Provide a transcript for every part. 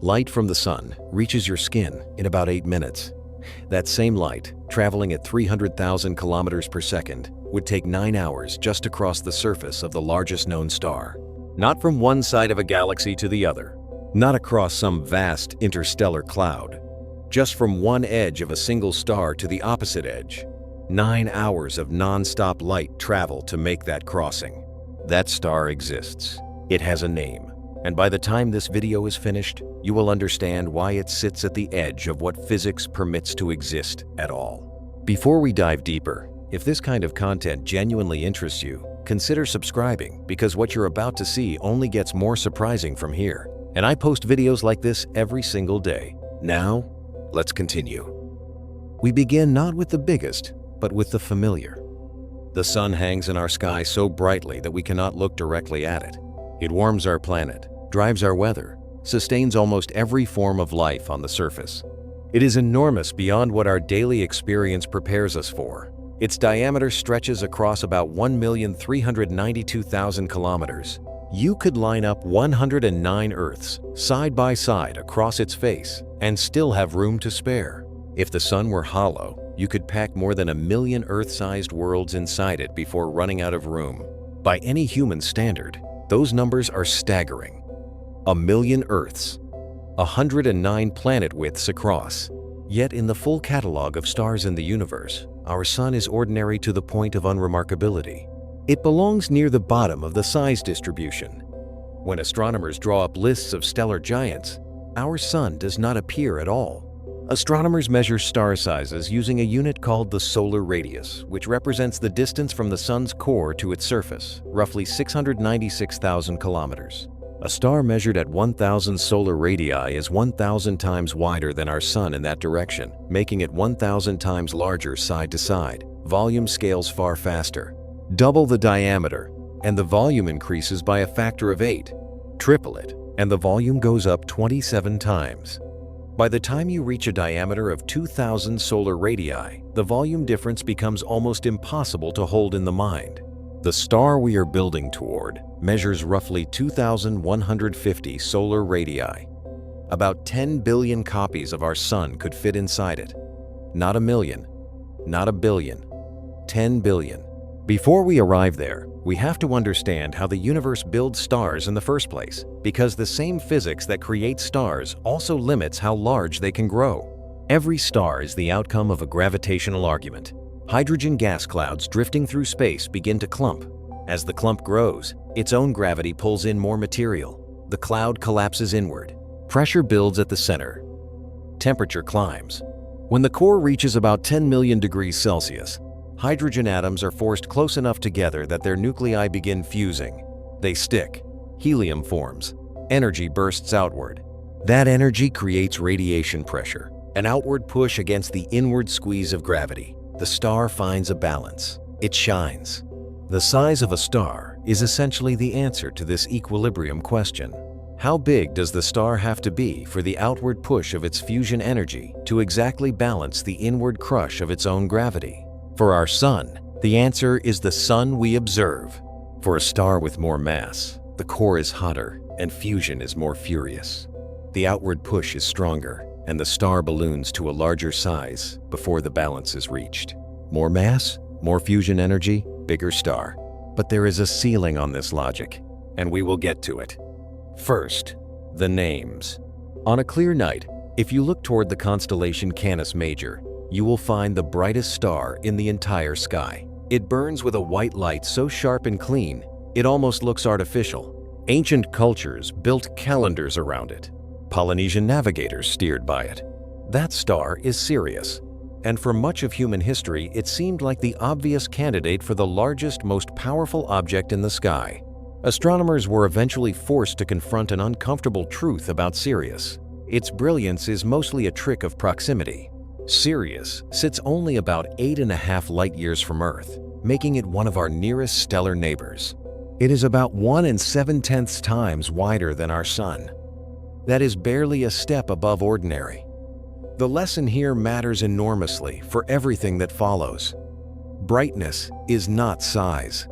Light from the sun reaches your skin in about 8 minutes. That same light, traveling at 300,000 kilometers per second, would take 9 hours just to cross the surface of the largest known star. Not from one side of a galaxy to the other, not across some vast interstellar cloud, just from one edge of a single star to the opposite edge. 9 hours of non-stop light travel to make that crossing. That star exists. It has a name. And by the time this video is finished, you will understand why it sits at the edge of what physics permits to exist at all. Before we dive deeper, if this kind of content genuinely interests you, consider subscribing, because what you're about to see only gets more surprising from here. And I post videos like this every single day. Now, let's continue. We begin not with the biggest, but with the familiar. The sun hangs in our sky so brightly that we cannot look directly at it. It warms our planet, drives our weather, sustains almost every form of life on the surface. It is enormous beyond what our daily experience prepares us for. Its diameter stretches across about 1,392,000 kilometers. You could line up 109 Earths side by side across its face and still have room to spare. If the sun were hollow, you could pack more than 1 million Earth-sized worlds inside it before running out of room. By any human standard, those numbers are staggering. 1 million Earths, 109 planet widths across. Yet in the full catalog of stars in the universe, our sun is ordinary to the point of unremarkability. It belongs near the bottom of the size distribution. When astronomers draw up lists of stellar giants, our sun does not appear at all. Astronomers measure star sizes using a unit called the solar radius, which represents the distance from the sun's core to its surface, roughly 696,000 kilometers. A star measured at 1,000 solar radii is 1,000 times wider than our sun in that direction, making it 1,000 times larger side to side. Volume scales far faster. Double the diameter, and the volume increases by a factor of 8. Triple it, and the volume goes up 27 times. By the time you reach a diameter of 2,000 solar radii, the volume difference becomes almost impossible to hold in the mind. The star we are building toward measures roughly 2,150 solar radii. About 10 billion copies of our sun could fit inside it. Not a million, not a billion, 10 billion. Before we arrive there, we have to understand how the universe builds stars in the first place, because the same physics that creates stars also limits how large they can grow. Every star is the outcome of a gravitational argument. Hydrogen gas clouds drifting through space begin to clump. As the clump grows, its own gravity pulls in more material. The cloud collapses inward. Pressure builds at the center. Temperature climbs. When the core reaches about 10 million degrees Celsius, hydrogen atoms are forced close enough together that their nuclei begin fusing. They stick. Helium forms. Energy bursts outward. That energy creates radiation pressure, an outward push against the inward squeeze of gravity. The star finds a balance. It shines. The size of a star is essentially the answer to this equilibrium question. How big does the star have to be for the outward push of its fusion energy to exactly balance the inward crush of its own gravity? For our sun, the answer is the sun we observe. For a star with more mass, the core is hotter and fusion is more furious. The outward push is stronger, and the star balloons to a larger size before the balance is reached. More mass, more fusion energy, bigger star. But there is a ceiling on this logic, and we will get to it. First, the names. On a clear night, if you look toward the constellation Canis Major, you will find the brightest star in the entire sky. It burns with a white light so sharp and clean, it almost looks artificial. Ancient cultures built calendars around it. Polynesian navigators steered by it. That star is Sirius, and for much of human history, it seemed like the obvious candidate for the largest, most powerful object in the sky. Astronomers were eventually forced to confront an uncomfortable truth about Sirius. Its brilliance is mostly a trick of proximity. Sirius sits only about 8.5 light-years from Earth, making it one of our nearest stellar neighbors. It is about 1 7/10 times wider than our Sun. That is barely a step above ordinary. The lesson here matters enormously for everything that follows. Brightness is not size.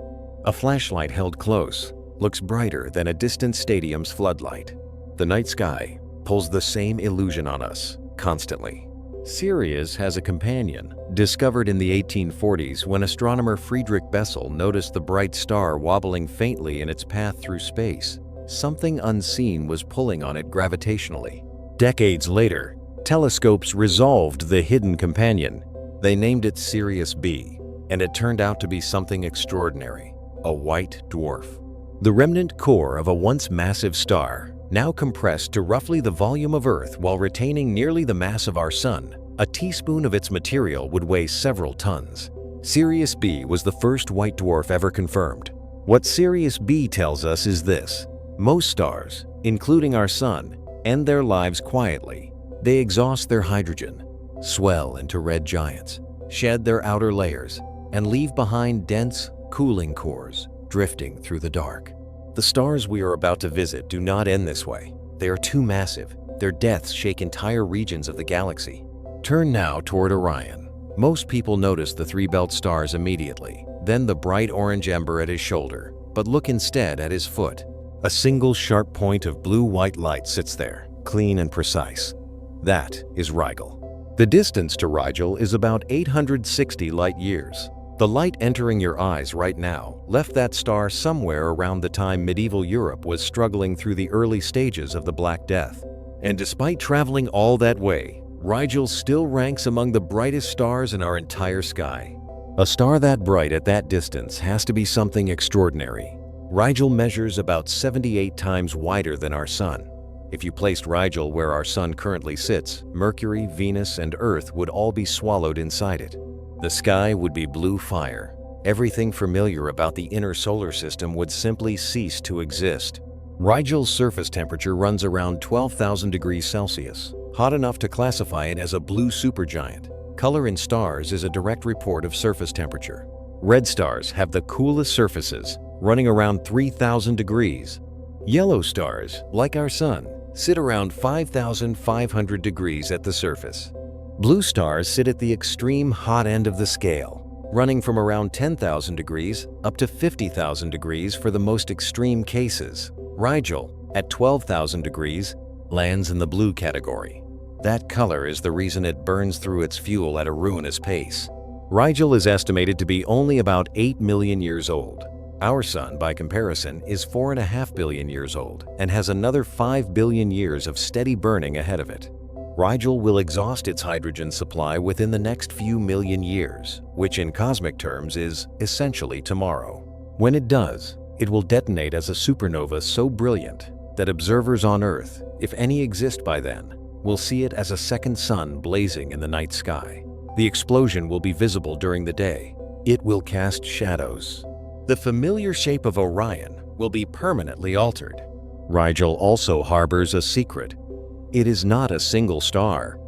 A flashlight held close looks brighter than a distant stadium's floodlight. The night sky, pulls the same illusion on us, constantly. Sirius has a companion, discovered in the 1840s when astronomer Friedrich Bessel noticed the bright star wobbling faintly in its path through space. Something unseen was pulling on it gravitationally. Decades later, telescopes resolved the hidden companion. They named it Sirius B, and it turned out to be something extraordinary, a white dwarf. The remnant core of a once massive star, now compressed to roughly the volume of Earth while retaining nearly the mass of our Sun. A teaspoon of its material would weigh several tons. Sirius B was the first white dwarf ever confirmed. What Sirius B tells us is this: most stars, including our Sun, end their lives quietly. They exhaust their hydrogen, swell into red giants, shed their outer layers, and leave behind dense, cooling cores drifting through the dark. The stars we are about to visit do not end this way. They are too massive. Their deaths shake entire regions of the galaxy. Turn now toward Orion. Most people notice the three-belt stars immediately, then the bright orange ember at his shoulder, but look instead at his foot. A single sharp point of blue-white light sits there, clean and precise. That is Rigel. The distance to Rigel is about 860 light-years. The light entering your eyes right now left that star somewhere around the time medieval Europe was struggling through the early stages of the Black Death. And despite traveling all that way, Rigel still ranks among the brightest stars in our entire sky. A star that bright at that distance has to be something extraordinary. Rigel measures about 78 times wider than our Sun. If you placed Rigel where our Sun currently sits, Mercury, Venus, and Earth would all be swallowed inside it. The sky would be blue fire. Everything familiar about the inner solar system would simply cease to exist. Rigel's surface temperature runs around 12,000 degrees Celsius, hot enough to classify it as a blue supergiant. Color in stars is a direct report of surface temperature. Red stars have the coolest surfaces, running around 3,000 degrees. Yellow stars, like our Sun, sit around 5,500 degrees at the surface. Blue stars sit at the extreme hot end of the scale, running from around 10,000 degrees up to 50,000 degrees for the most extreme cases. Rigel, at 12,000 degrees, lands in the blue category. That color is the reason it burns through its fuel at a ruinous pace. Rigel is estimated to be only about 8 million years old. Our Sun, by comparison, is 4.5 billion years old and has another 5 billion years of steady burning ahead of it. Rigel will exhaust its hydrogen supply within the next few million years, which in cosmic terms is essentially tomorrow. When it does, it will detonate as a supernova so brilliant that observers on Earth, if any exist by then, will see it as a second sun blazing in the night sky. The explosion will be visible during the day. It will cast shadows. The familiar shape of Orion will be permanently altered. Rigel also harbors a secret. It is not a single star.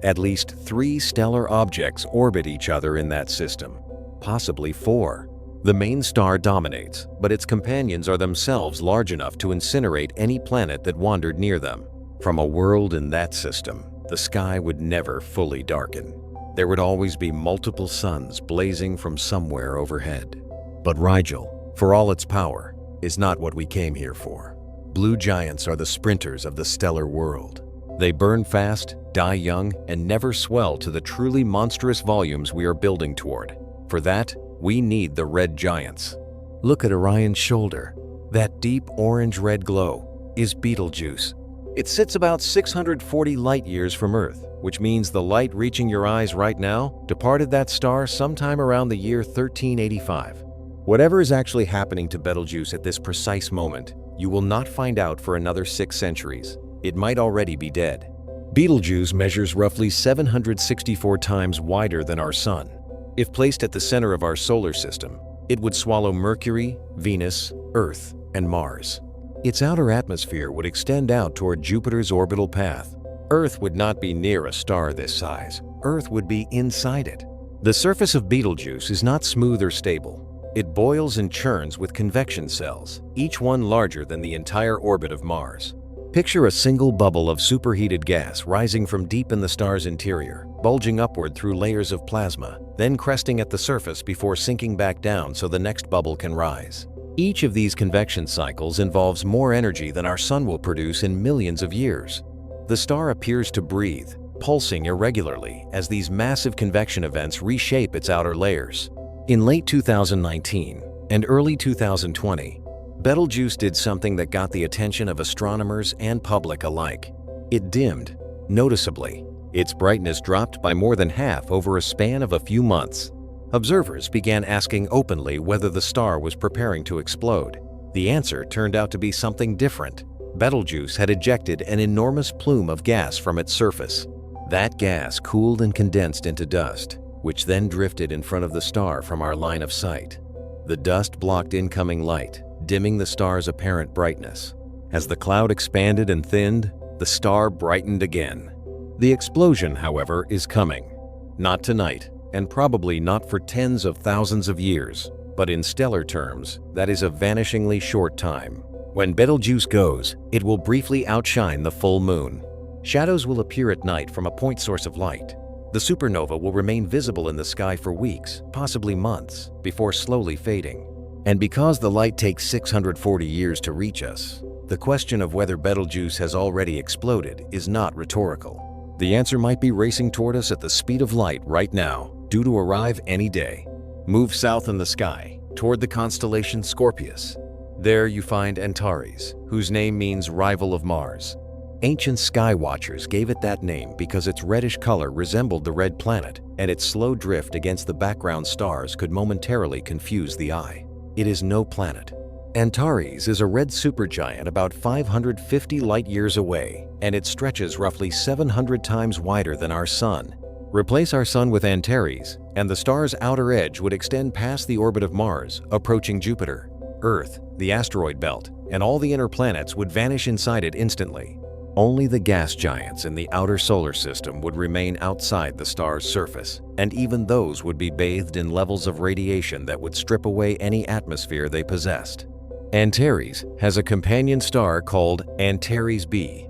At least 3 stellar objects orbit each other in that system, possibly 4. The main star dominates, but its companions are themselves large enough to incinerate any planet that wandered near them. From a world in that system, the sky would never fully darken. There would always be multiple suns blazing from somewhere overhead. But Rigel, for all its power, is not what we came here for. Blue giants are the sprinters of the stellar world. They burn fast, die young, and never swell to the truly monstrous volumes we are building toward. For that, we need the red giants. Look at Orion's shoulder. That deep orange-red glow is Betelgeuse. It sits about 640 light-years from Earth, which means the light reaching your eyes right now departed that star sometime around the year 1385. Whatever is actually happening to Betelgeuse at this precise moment, you will not find out for another 6 centuries. It might already be dead. Betelgeuse measures roughly 764 times wider than our Sun. If placed at the center of our solar system, it would swallow Mercury, Venus, Earth, and Mars. Its outer atmosphere would extend out toward Jupiter's orbital path. Earth would not be near a star this size. Earth would be inside it. The surface of Betelgeuse is not smooth or stable. It boils and churns with convection cells, each one larger than the entire orbit of Mars. Picture a single bubble of superheated gas rising from deep in the star's interior, bulging upward through layers of plasma, then cresting at the surface before sinking back down so the next bubble can rise. Each of these convection cycles involves more energy than our Sun will produce in millions of years. the star appears to breathe, pulsing irregularly as these massive convection events reshape its outer layers. In late 2019 and early 2020, Betelgeuse did something that got the attention of astronomers and public alike. It dimmed, noticeably. Its brightness dropped by more than half over a span of a few months. Observers began asking openly whether the star was preparing to explode. The answer turned out to be something different. Betelgeuse had ejected an enormous plume of gas from its surface. That gas cooled and condensed into dust, which then drifted in front of the star from our line of sight. The dust blocked incoming light, dimming the star's apparent brightness. As the cloud expanded and thinned, the star brightened again. The explosion, however, is coming. Not tonight, and probably not for tens of thousands of years, but in stellar terms, that is a vanishingly short time. When Betelgeuse goes, it will briefly outshine the full moon. Shadows will appear at night from a point source of light. The supernova will remain visible in the sky for weeks, possibly months, before slowly fading. And because the light takes 640 years to reach us, the question of whether Betelgeuse has already exploded is not rhetorical. The answer might be racing toward us at the speed of light right now, due to arrive any day. Move south in the sky, toward the constellation Scorpius. There you find Antares, whose name means rival of Mars. Ancient sky watchers gave it that name because its reddish color resembled the red planet, and its slow drift against the background stars could momentarily confuse the eye. It is no planet. Antares is a red supergiant about 550 light-years away, and it stretches roughly 700 times wider than our Sun. Replace our Sun with Antares, and the star's outer edge would extend past the orbit of Mars, approaching Jupiter. Earth, the asteroid belt, and all the inner planets would vanish inside it instantly. Only the gas giants in the outer solar system would remain outside the star's surface, and even those would be bathed in levels of radiation that would strip away any atmosphere they possessed. Antares has a companion star called Antares B,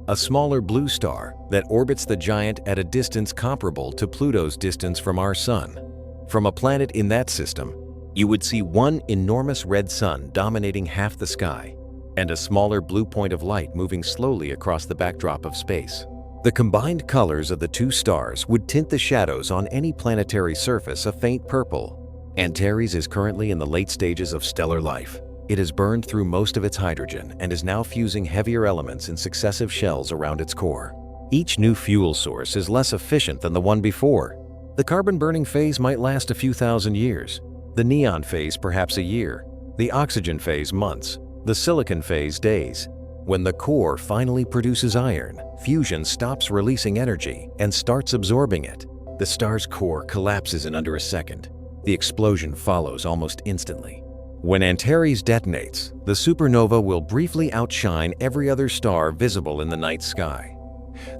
a smaller blue star that orbits the giant at a distance comparable to Pluto's distance from our Sun. From a planet in that system, you would see one enormous red sun dominating half the sky, and a smaller blue point of light moving slowly across the backdrop of space. The combined colors of the two stars would tint the shadows on any planetary surface a faint purple. Antares is currently in the late stages of stellar life. It has burned through most of its hydrogen and is now fusing heavier elements in successive shells around its core. Each new fuel source is less efficient than the one before. The carbon-burning phase might last a few thousand years, the neon phase perhaps a year, the oxygen phase months, the silicon phase days. When the core finally produces iron, fusion stops releasing energy and starts absorbing it. The star's core collapses in under a second. The explosion follows almost instantly. When Antares detonates, the supernova will briefly outshine every other star visible in the night sky.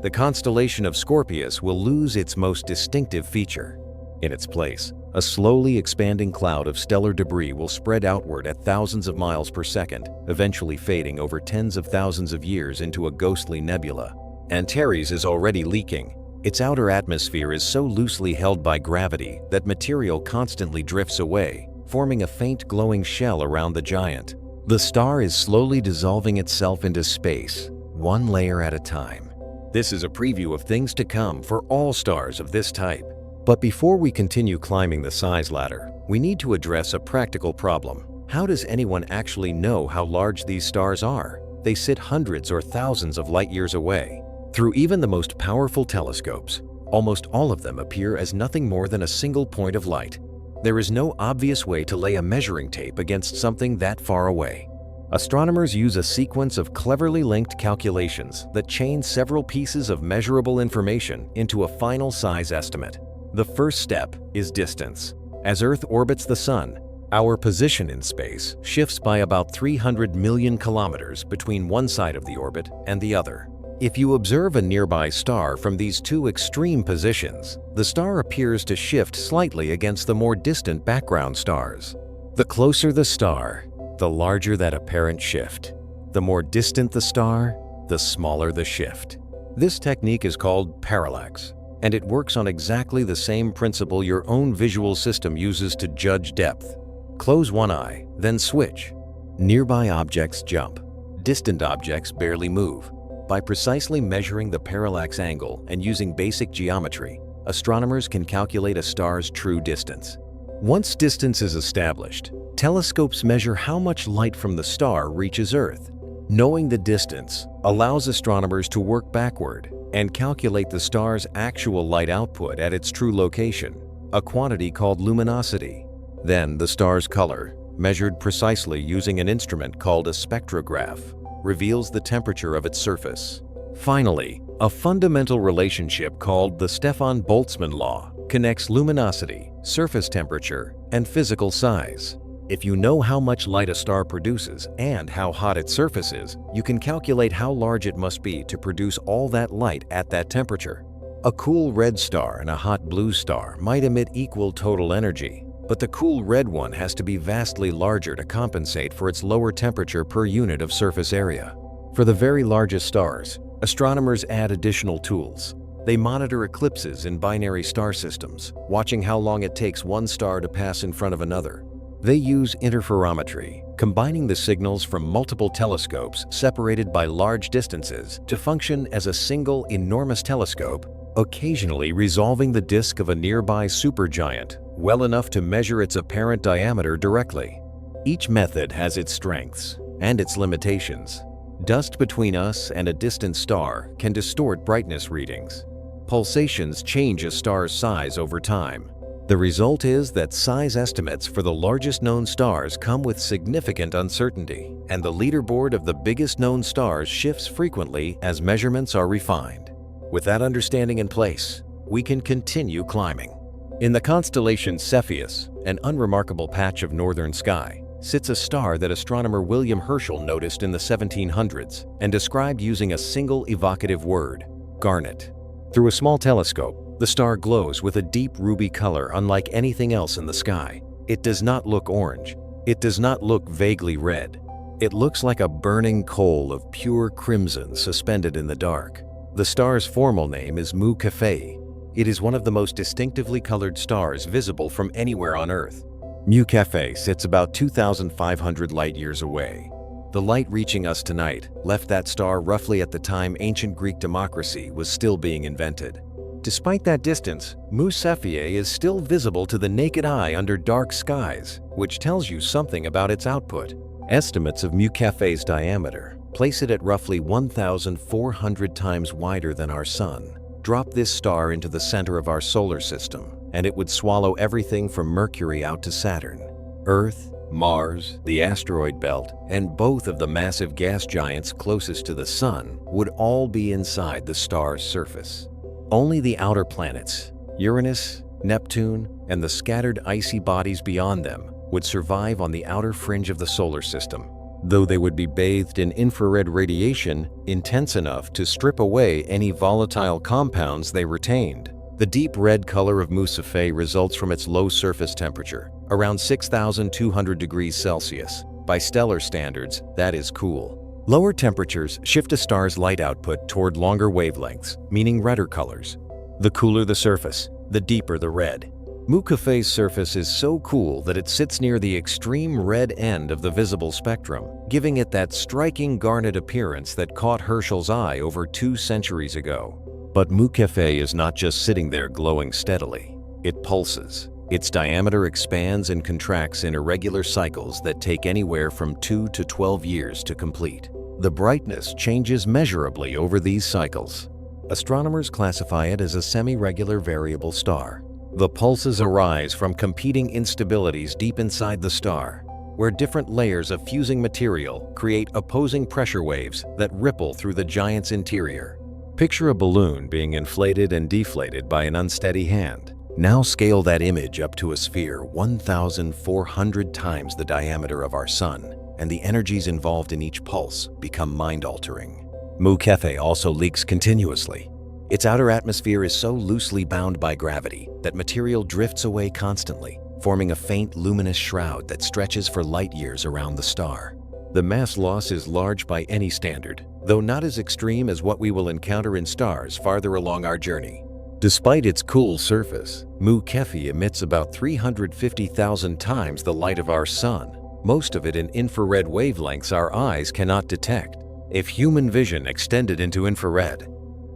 The constellation of Scorpius will lose its most distinctive feature. In its place, a slowly expanding cloud of stellar debris will spread outward at thousands of miles per second, eventually fading over tens of thousands of years into a ghostly nebula. Antares is already leaking. Its outer atmosphere is so loosely held by gravity that material constantly drifts away, forming a faint glowing shell around the giant. The star is slowly dissolving itself into space, one layer at a time. This is a preview of things to come for all stars of this type. But before we continue climbing the size ladder, we need to address a practical problem. How does anyone actually know how large these stars are? They sit hundreds or thousands of light years away. Through even the most powerful telescopes, almost all of them appear as nothing more than a single point of light. There is no obvious way to lay a measuring tape against something that far away. Astronomers use a sequence of cleverly linked calculations that chain several pieces of measurable information into a final size estimate. The first step is distance. As Earth orbits the Sun, our position in space shifts by about 300 million kilometers between one side of the orbit and the other. If you observe a nearby star from these two extreme positions, the star appears to shift slightly against the more distant background stars. The closer the star, the larger that apparent shift. The more distant the star, the smaller the shift. This technique is called parallax, and it works on exactly the same principle your own visual system uses to judge depth. Close one eye, then switch. Nearby objects jump. Distant objects barely move. By precisely measuring the parallax angle and using basic geometry, astronomers can calculate a star's true distance. Once distance is established, telescopes measure how much light from the star reaches Earth. Knowing the distance allows astronomers to work backward and calculate the star's actual light output at its true location, a quantity called luminosity. Then the star's color, measured precisely using an instrument called a spectrograph, reveals the temperature of its surface. Finally, a fundamental relationship called the Stefan-Boltzmann law connects luminosity, surface temperature, and physical size. If you know how much light a star produces and how hot its surface is, you can calculate how large it must be to produce all that light at that temperature. A cool red star and a hot blue star might emit equal total energy, but the cool red one has to be vastly larger to compensate for its lower temperature per unit of surface area. For the very largest stars, astronomers add additional tools. They monitor eclipses in binary star systems, watching how long it takes one star to pass in front of another. They use interferometry, combining the signals from multiple telescopes separated by large distances to function as a single enormous telescope, occasionally resolving the disk of a nearby supergiant well enough to measure its apparent diameter directly. Each method has its strengths and its limitations. Dust between us and a distant star can distort brightness readings. Pulsations change a star's size over time. The result is that size estimates for the largest known stars come with significant uncertainty, and the leaderboard of the biggest known stars shifts frequently as measurements are refined. With that understanding in place, we can continue climbing. In the constellation Cepheus, an unremarkable patch of northern sky, sits a star that astronomer William Herschel noticed in the 1700s and described using a single evocative word: garnet. Through a small telescope, the star glows with a deep ruby color unlike anything else in the sky. It does not look orange. It does not look vaguely red. It looks like a burning coal of pure crimson suspended in the dark. The star's formal name is Mu Cephei. It is one of the most distinctively colored stars visible from anywhere on Earth. Mu Cephei sits about 2,500 light-years away. The light reaching us tonight left that star roughly at the time ancient Greek democracy was still being invented. Despite that distance, Mu Cephei is still visible to the naked eye under dark skies, which tells you something about its output. Estimates of Mu Cephei's diameter place it at roughly 1,400 times wider than our Sun. Drop this star into the center of our solar system, and it would swallow everything from Mercury out to Saturn. Earth, Mars, the asteroid belt, and both of the massive gas giants closest to the Sun would all be inside the star's surface. Only the outer planets, Uranus, Neptune, and the scattered icy bodies beyond them, would survive on the outer fringe of the solar system, though they would be bathed in infrared radiation intense enough to strip away any volatile compounds they retained. The deep red color of Mu Cephei results from its low surface temperature, around 6,200 degrees Celsius. By stellar standards, that is cool. Lower temperatures shift a star's light output toward longer wavelengths, meaning redder colors. The cooler the surface, the deeper the red. Mu Cephei's surface is so cool that it sits near the extreme red end of the visible spectrum, giving it that striking garnet appearance that caught Herschel's eye over 2 centuries ago. But Mu Cephei is not just sitting there glowing steadily. It pulses. Its diameter expands and contracts in irregular cycles that take anywhere from 2 to 12 years to complete. The brightness changes measurably over these cycles. Astronomers classify it as a semi-regular variable star. The pulses arise from competing instabilities deep inside the star, where different layers of fusing material create opposing pressure waves that ripple through the giant's interior. Picture a balloon being inflated and deflated by an unsteady hand. Now scale that image up to a sphere 1,400 times the diameter of our Sun, and the energies involved in each pulse become mind-altering. Mu Cephei also leaks continuously. Its outer atmosphere is so loosely bound by gravity that material drifts away constantly, forming a faint luminous shroud that stretches for light-years around the star. The mass loss is large by any standard, though not as extreme as what we will encounter in stars farther along our journey. Despite its cool surface, Mu Cephei emits about 350,000 times the light of our Sun, most of it in infrared wavelengths our eyes cannot detect. If human vision extended into infrared,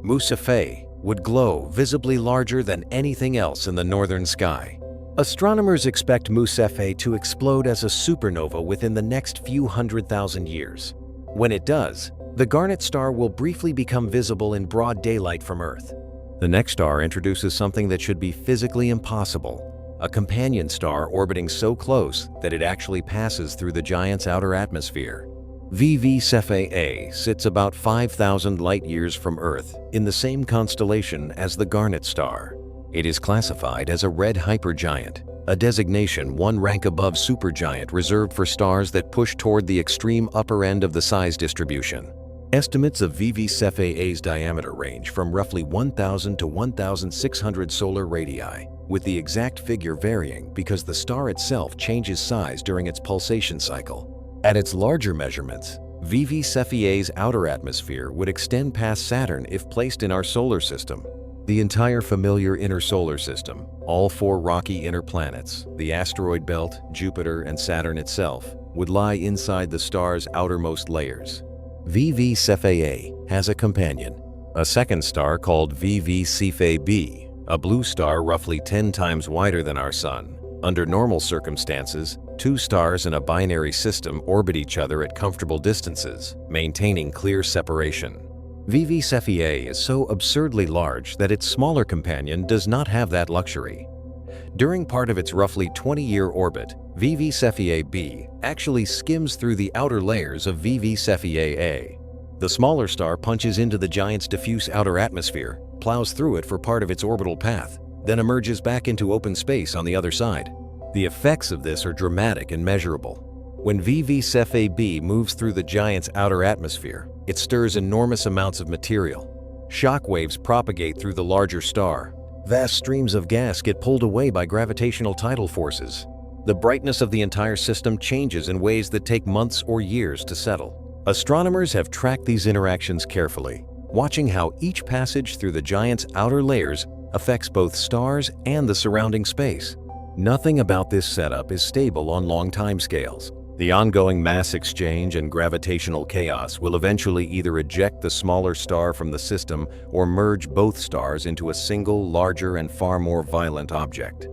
Mu Cephei would glow visibly larger than anything else in the northern sky. Astronomers expect Mu Cephei to explode as a supernova within the next few 100,000 years. When it does, the garnet star will briefly become visible in broad daylight from Earth. The next star introduces something that should be physically impossible: a companion star orbiting so close that it actually passes through the giant's outer atmosphere. Mu Cephei A sits about 5,000 light-years from Earth in the same constellation as the garnet star. It is classified as a red hypergiant, a designation one rank above supergiant reserved for stars that push toward the extreme upper end of the size distribution. Estimates of Mu Cephei A's diameter range from roughly 1,000 to 1,600 solar radii, with the exact figure varying because the star itself changes size during its pulsation cycle. At its larger measurements, Mu Cephei A's outer atmosphere would extend past Saturn if placed in our solar system. The entire familiar inner solar system, all 4 rocky inner planets, the asteroid belt, Jupiter, and Saturn itself, would lie inside the star's outermost layers. Mu Cephei A has a companion, a second star called Mu Cephei B, a blue star roughly 10 times wider than our Sun. Under normal circumstances, 2 stars in a binary system orbit each other at comfortable distances, maintaining clear separation. Mu Cephei A is so absurdly large that its smaller companion does not have that luxury. During part of its roughly 20-year orbit, Mu Cephei B actually skims through the outer layers of Mu Cephei A. The smaller star punches into the giant's diffuse outer atmosphere, plows through it for part of its orbital path, then emerges back into open space on the other side. The effects of this are dramatic and measurable. When Mu Cephei B moves through the giant's outer atmosphere, it stirs enormous amounts of material. Shock waves propagate through the larger star. Vast streams of gas get pulled away by gravitational tidal forces. The brightness of the entire system changes in ways that take months or years to settle. Astronomers have tracked these interactions carefully, watching how each passage through the giant's outer layers affects both stars and the surrounding space. Nothing about this setup is stable on long timescales. The ongoing mass exchange and gravitational chaos will eventually either eject the smaller star from the system or merge both stars into a single, larger, and far more violent object.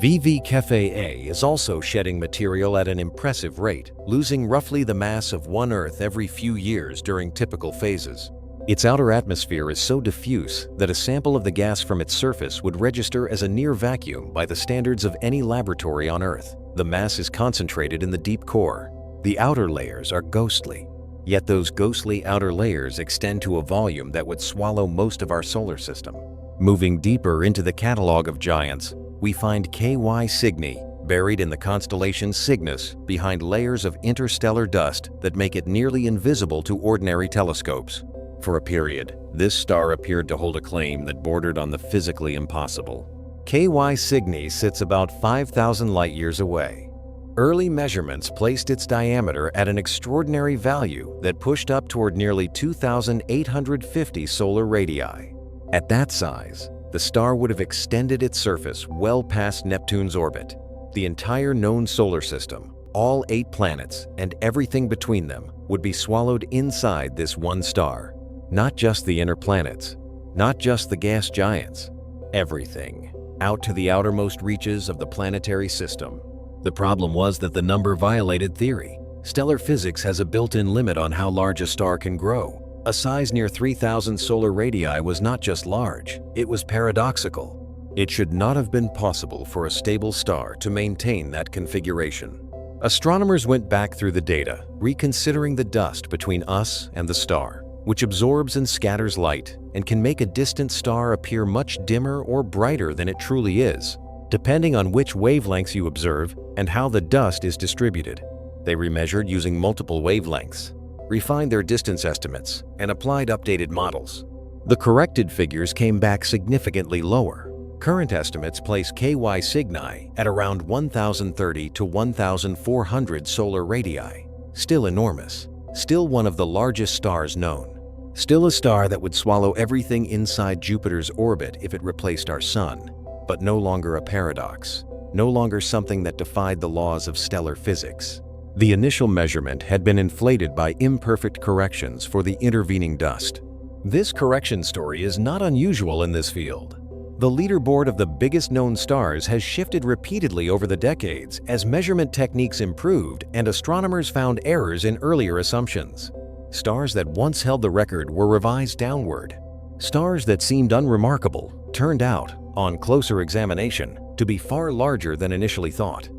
Mu Cephei A is also shedding material at an impressive rate, losing roughly the mass of one Earth every few years during typical phases. Its outer atmosphere is so diffuse that a sample of the gas from its surface would register as a near vacuum by the standards of any laboratory on Earth. The mass is concentrated in the deep core. The outer layers are ghostly. Yet those ghostly outer layers extend to a volume that would swallow most of our solar system. Moving deeper into the catalog of giants, we find KY Cygni, buried in the constellation Cygnus behind layers of interstellar dust that make it nearly invisible to ordinary telescopes. For a period, this star appeared to hold a claim that bordered on the physically impossible. KY Cygni sits about 5,000 light-years away. Early measurements placed its diameter at an extraordinary value that pushed up toward nearly 2,850 solar radii. At that size, the star would have extended its surface well past Neptune's orbit. The entire known solar system, all 8 planets, and everything between them would be swallowed inside this one star. Not just the inner planets, not just the gas giants, everything, out to the outermost reaches of the planetary system. The problem was that the number violated theory. Stellar physics has a built-in limit on how large a star can grow. A size near 3,000 solar radii was not just large, it was paradoxical. It should not have been possible for a stable star to maintain that configuration. Astronomers went back through the data, reconsidering the dust between us and the star, which absorbs and scatters light and can make a distant star appear much dimmer or brighter than it truly is, depending on which wavelengths you observe and how the dust is distributed. They remeasured using multiple wavelengths, refined their distance estimates, and applied updated models. The corrected figures came back significantly lower. Current estimates place KY Cygni at around 1,030 to 1,400 solar radii. Still enormous, still one of the largest stars known. Still a star that would swallow everything inside Jupiter's orbit if it replaced our Sun, but no longer a paradox, no longer something that defied the laws of stellar physics. The initial measurement had been inflated by imperfect corrections for the intervening dust. This correction story is not unusual in this field. The leaderboard of the biggest known stars has shifted repeatedly over the decades as measurement techniques improved and astronomers found errors in earlier assumptions. Stars that once held the record were revised downward. Stars that seemed unremarkable turned out, on closer examination, to be far larger than initially thought.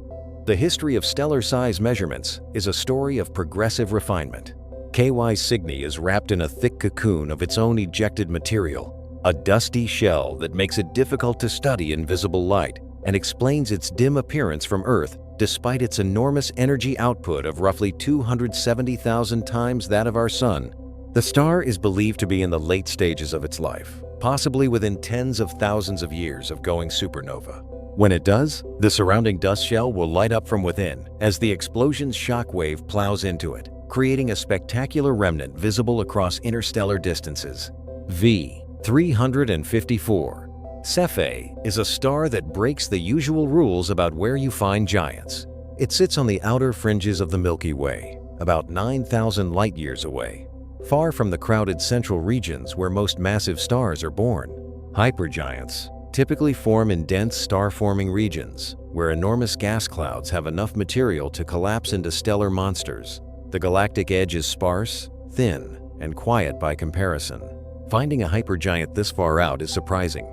The history of stellar size measurements is a story of progressive refinement. KY Cygni is wrapped in a thick cocoon of its own ejected material, a dusty shell that makes it difficult to study in visible light and explains its dim appearance from Earth despite its enormous energy output of roughly 270,000 times that of our Sun. The star is believed to be in the late stages of its life, possibly within tens of thousands of years of going supernova. When it does, the surrounding dust shell will light up from within as the explosion's shock wave plows into it, creating a spectacular remnant visible across interstellar distances. V. 354. Cephei is a star that breaks the usual rules about where you find giants. It sits on the outer fringes of the Milky Way, about 9,000 light-years away, far from the crowded central regions where most massive stars are born. Hypergiants typically form in dense star-forming regions, where enormous gas clouds have enough material to collapse into stellar monsters. The galactic edge is sparse, thin, and quiet by comparison. Finding a hypergiant this far out is surprising.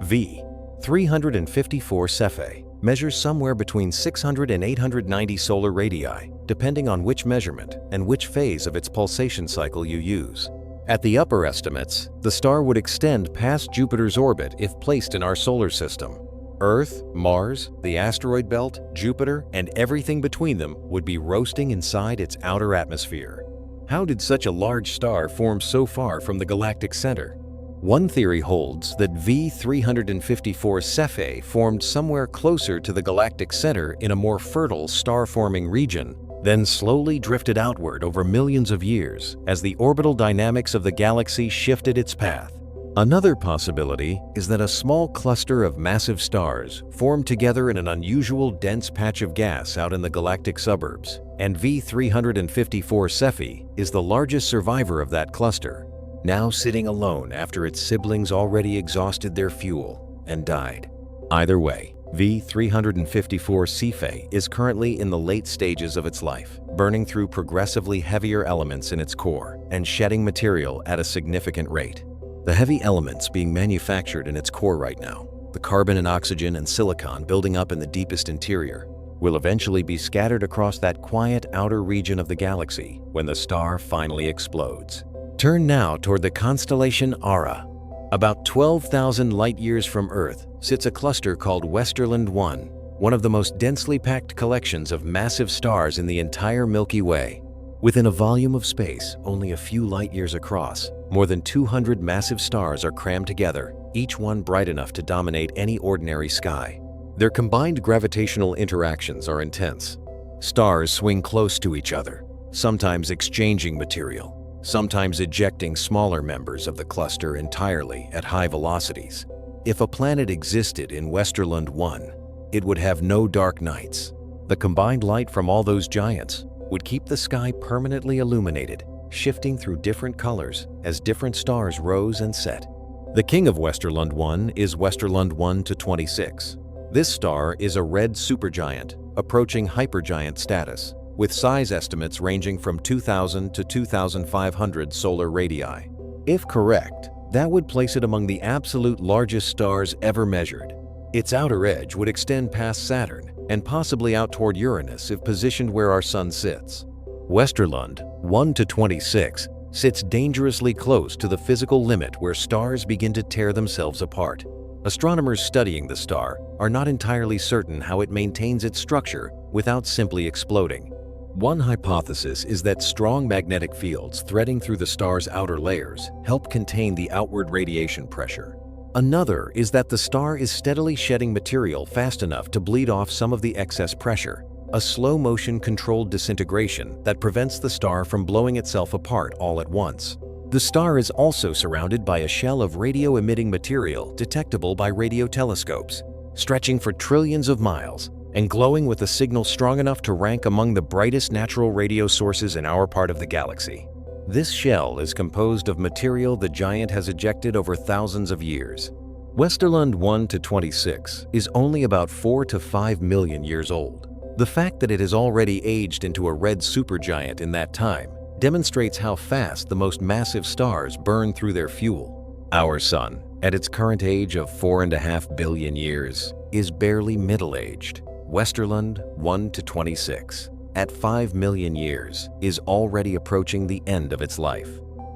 V. 354 Cephei measures somewhere between 600 and 890 solar radii, depending on which measurement and which phase of its pulsation cycle you use. At the upper estimates, the star would extend past Jupiter's orbit if placed in our solar system. Earth, Mars, the asteroid belt, Jupiter, and everything between them would be roasting inside its outer atmosphere. How did such a large star form so far from the galactic center? One theory holds that V 354 Cephei formed somewhere closer to the galactic center in a more fertile star-forming region, then slowly drifted outward over millions of years as the orbital dynamics of the galaxy shifted its path. Another possibility is that a small cluster of massive stars formed together in an unusual dense patch of gas out in the galactic suburbs, and V 354 Cephei is the largest survivor of that cluster, now sitting alone after its siblings already exhausted their fuel and died. Either way, V 354 Cephei is currently in the late stages of its life, burning through progressively heavier elements in its core and shedding material at a significant rate. The heavy elements being manufactured in its core right now, the carbon and oxygen and silicon building up in the deepest interior, will eventually be scattered across that quiet outer region of the galaxy when the star finally explodes. Turn now toward the constellation Ara. About 12,000 light-years from Earth sits a cluster called Westerland 1, one of the most densely packed collections of massive stars in the entire Milky Way. Within a volume of space only a few light-years across, more than 200 massive stars are crammed together, each one bright enough to dominate any ordinary sky. Their combined gravitational interactions are intense. Stars swing close to each other, sometimes exchanging material, sometimes ejecting smaller members of the cluster entirely at high velocities. If a planet existed in Westerland 1, it would have no dark nights. The combined light from all those giants would keep the sky permanently illuminated, shifting through different colors as different stars rose and set. The king of Westerland 1 is Westerland 1 to 26. This star is a red supergiant, approaching hypergiant status, with size estimates ranging from 2,000 to 2,500 solar radii. If correct, that would place it among the absolute largest stars ever measured. Its outer edge would extend past Saturn and possibly out toward Uranus if positioned where our Sun sits. Westerland 1 to 26 sits dangerously close to the physical limit where stars begin to tear themselves apart. Astronomers studying the star are not entirely certain how it maintains its structure without simply exploding. One hypothesis is that strong magnetic fields threading through the star's outer layers help contain the outward radiation pressure. Another is that the star is steadily shedding material fast enough to bleed off some of the excess pressure, a slow-motion controlled disintegration that prevents the star from blowing itself apart all at once. The star is also surrounded by a shell of radio-emitting material detectable by radio telescopes. Stretching for trillions of miles, and glowing with a signal strong enough to rank among the brightest natural radio sources in our part of the galaxy. This shell is composed of material the giant has ejected over thousands of years. Westerlund 1 to 26 is only about 4 to 5 million years old. The fact that it has already aged into a red supergiant in that time demonstrates how fast the most massive stars burn through their fuel. Our Sun, at its current age of 4.5 billion years, is barely middle-aged. Westerlund 1 to 26, at 5 million years, is already approaching the end of its life.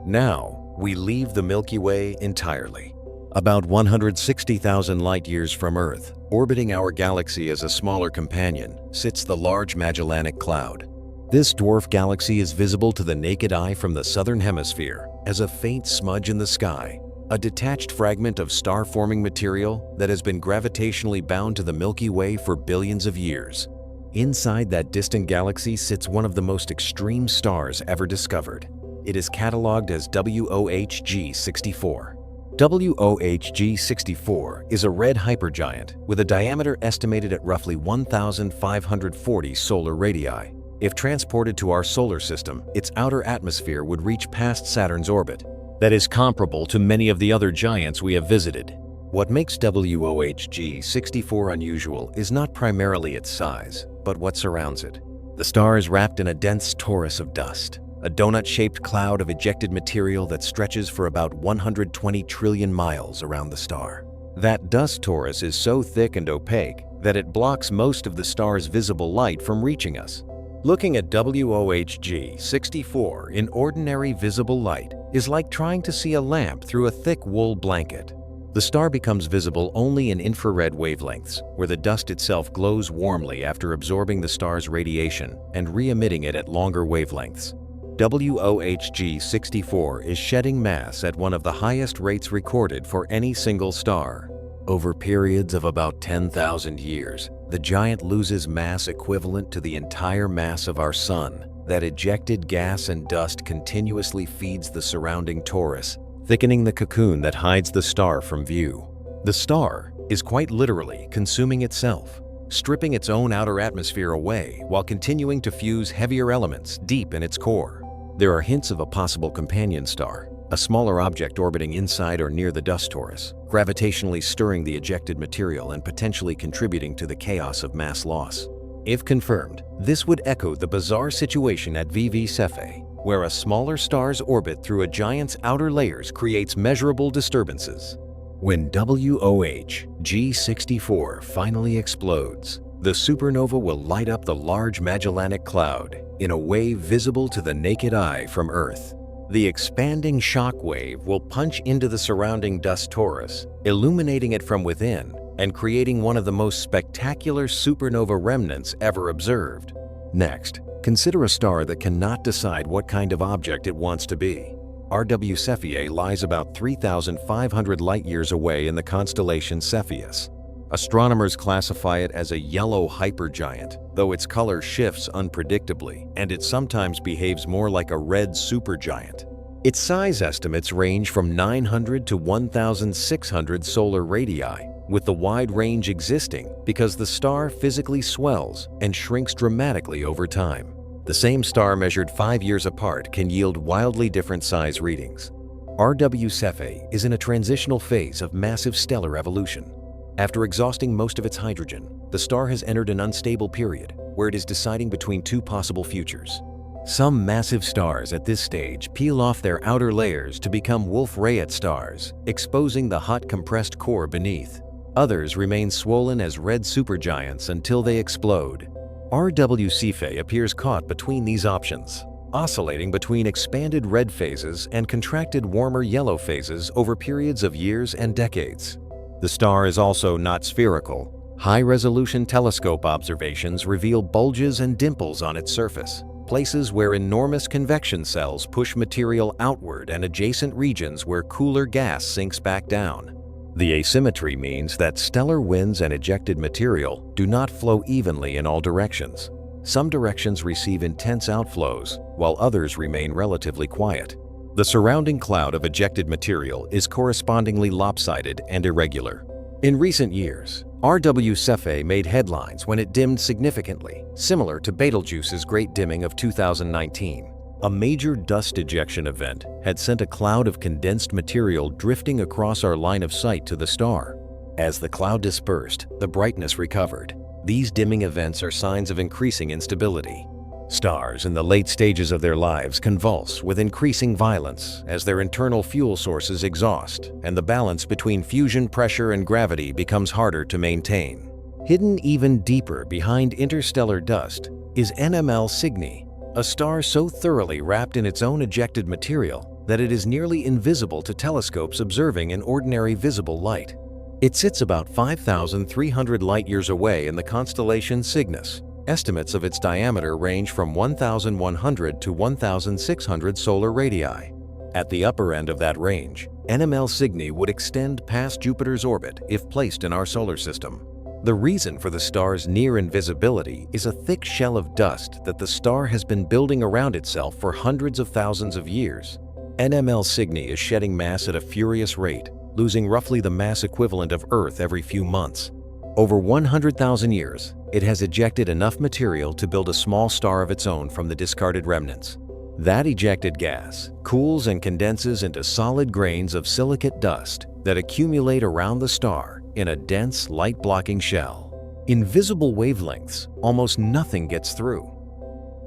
Now, we leave the Milky Way entirely. About 160,000 light-years from Earth, orbiting our galaxy as a smaller companion, sits the Large Magellanic Cloud. This dwarf galaxy is visible to the naked eye from the southern hemisphere as a faint smudge in the sky, a detached fragment of star-forming material that has been gravitationally bound to the Milky Way for billions of years. Inside that distant galaxy sits one of the most extreme stars ever discovered. It is catalogued as WOHG 64. WOHG 64 is a red hypergiant with a diameter estimated at roughly 1,540 solar radii. If transported to our solar system, its outer atmosphere would reach past Saturn's orbit. That is comparable to many of the other giants we have visited. What makes WOHG 64 unusual is not primarily its size, but what surrounds it. The star is wrapped in a dense torus of dust, a donut-shaped cloud of ejected material that stretches for about 120 trillion miles around the star. That dust torus is so thick and opaque that it blocks most of the star's visible light from reaching us. Looking at WOHG 64 in ordinary visible light is like trying to see a lamp through a thick wool blanket. The star becomes visible only in infrared wavelengths, where the dust itself glows warmly after absorbing the star's radiation and re-emitting it at longer wavelengths. WOHG 64 is shedding mass at one of the highest rates recorded for any single star. Over periods of about 10,000 years, the giant loses mass equivalent to the entire mass of our Sun. That ejected gas and dust continuously feeds the surrounding torus, thickening the cocoon that hides the star from view. The star is quite literally consuming itself, stripping its own outer atmosphere away while continuing to fuse heavier elements deep in its core. There are hints of a possible companion star, a smaller object orbiting inside or near the dust torus, gravitationally stirring the ejected material and potentially contributing to the chaos of mass loss. If confirmed, this would echo the bizarre situation at Mu Cephei, where a smaller star's orbit through a giant's outer layers creates measurable disturbances. When WOHG 64 finally explodes, the supernova will light up the Large Magellanic Cloud in a wave visible to the naked eye from Earth. The expanding shock wave will punch into the surrounding dust torus, illuminating it from within and creating one of the most spectacular supernova remnants ever observed. Next, consider a star that cannot decide what kind of object it wants to be. Our Mu Cephei lies about 3,500 light-years away in the constellation Cepheus. Astronomers classify it as a yellow hypergiant, though its color shifts unpredictably, and it sometimes behaves more like a red supergiant. Its size estimates range from 900 to 1,600 solar radii, with the wide range existing because the star physically swells and shrinks dramatically over time. The same star measured 5 years apart can yield wildly different size readings. Our Mu Cephei is in a transitional phase of massive stellar evolution. After exhausting most of its hydrogen, the star has entered an unstable period where it is deciding between two possible futures. Some massive stars at this stage peel off their outer layers to become Wolf-Rayet stars, exposing the hot compressed core beneath. Others remain swollen as red supergiants until they explode. Our Mu Cephei appears caught between these options, oscillating between expanded red phases and contracted warmer yellow phases over periods of years and decades. The star is also not spherical. High-resolution telescope observations reveal bulges and dimples on its surface, places where enormous convection cells push material outward and adjacent regions where cooler gas sinks back down. The asymmetry means that stellar winds and ejected material do not flow evenly in all directions. Some directions receive intense outflows, while others remain relatively quiet. The surrounding cloud of ejected material is correspondingly lopsided and irregular. In recent years, Mu Cephei made headlines when it dimmed significantly, similar to Betelgeuse's great dimming of 2019. A major dust ejection event had sent a cloud of condensed material drifting across our line of sight to the star. As the cloud dispersed, the brightness recovered. These dimming events are signs of increasing instability. Stars in the late stages of their lives convulse with increasing violence as their internal fuel sources exhaust and the balance between fusion pressure and gravity becomes harder to maintain. Hidden even deeper behind interstellar dust is NML Cygni, a star so thoroughly wrapped in its own ejected material that it is nearly invisible to telescopes observing in ordinary visible light. It sits about 5,300 light-years away in the constellation Cygnus. Estimates of its diameter range from 1,100 to 1,600 solar radii. At the upper end of that range, NML Cygni would extend past Jupiter's orbit if placed in our solar system. The reason for the star's near invisibility is a thick shell of dust that the star has been building around itself for hundreds of thousands of years. NML Cygni is shedding mass at a furious rate, losing roughly the mass equivalent of Earth every few months. Over 100,000 years, it has ejected enough material to build a small star of its own from the discarded remnants. That ejected gas cools and condenses into solid grains of silicate dust that accumulate around the star in a dense, light-blocking shell. In visible wavelengths, almost nothing gets through.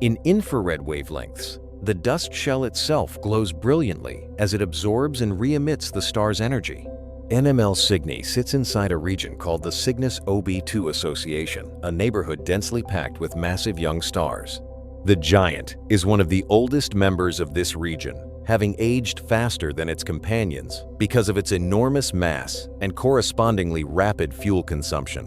In infrared wavelengths, the dust shell itself glows brilliantly as it absorbs and re-emits the star's energy. NML Cygni sits inside a region called the Cygnus OB2 Association, a neighborhood densely packed with massive young stars. The giant is one of the oldest members of this region, having aged faster than its companions because of its enormous mass and correspondingly rapid fuel consumption.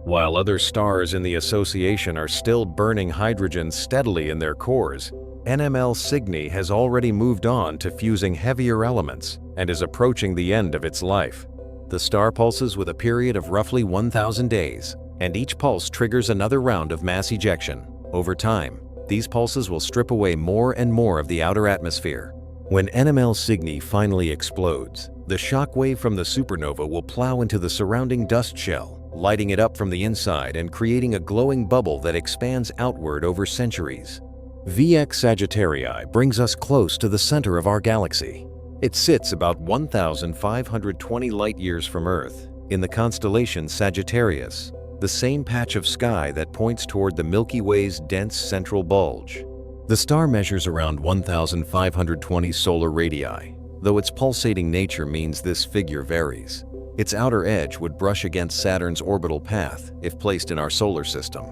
While other stars in the association are still burning hydrogen steadily in their cores, NML Cygni has already moved on to fusing heavier elements and is approaching the end of its life. The star pulses with a period of roughly 1,000 days, and each pulse triggers another round of mass ejection. Over time, these pulses will strip away more and more of the outer atmosphere. When NML Cygni finally explodes, the shock wave from the supernova will plow into the surrounding dust shell, lighting it up from the inside and creating a glowing bubble that expands outward over centuries. VX Sagittarii brings us close to the center of our galaxy. It sits about 1,520 light-years from Earth, in the constellation Sagittarius, the same patch of sky that points toward the Milky Way's dense central bulge. The star measures around 1,520 solar radii, though its pulsating nature means this figure varies. Its outer edge would brush against Saturn's orbital path if placed in our solar system.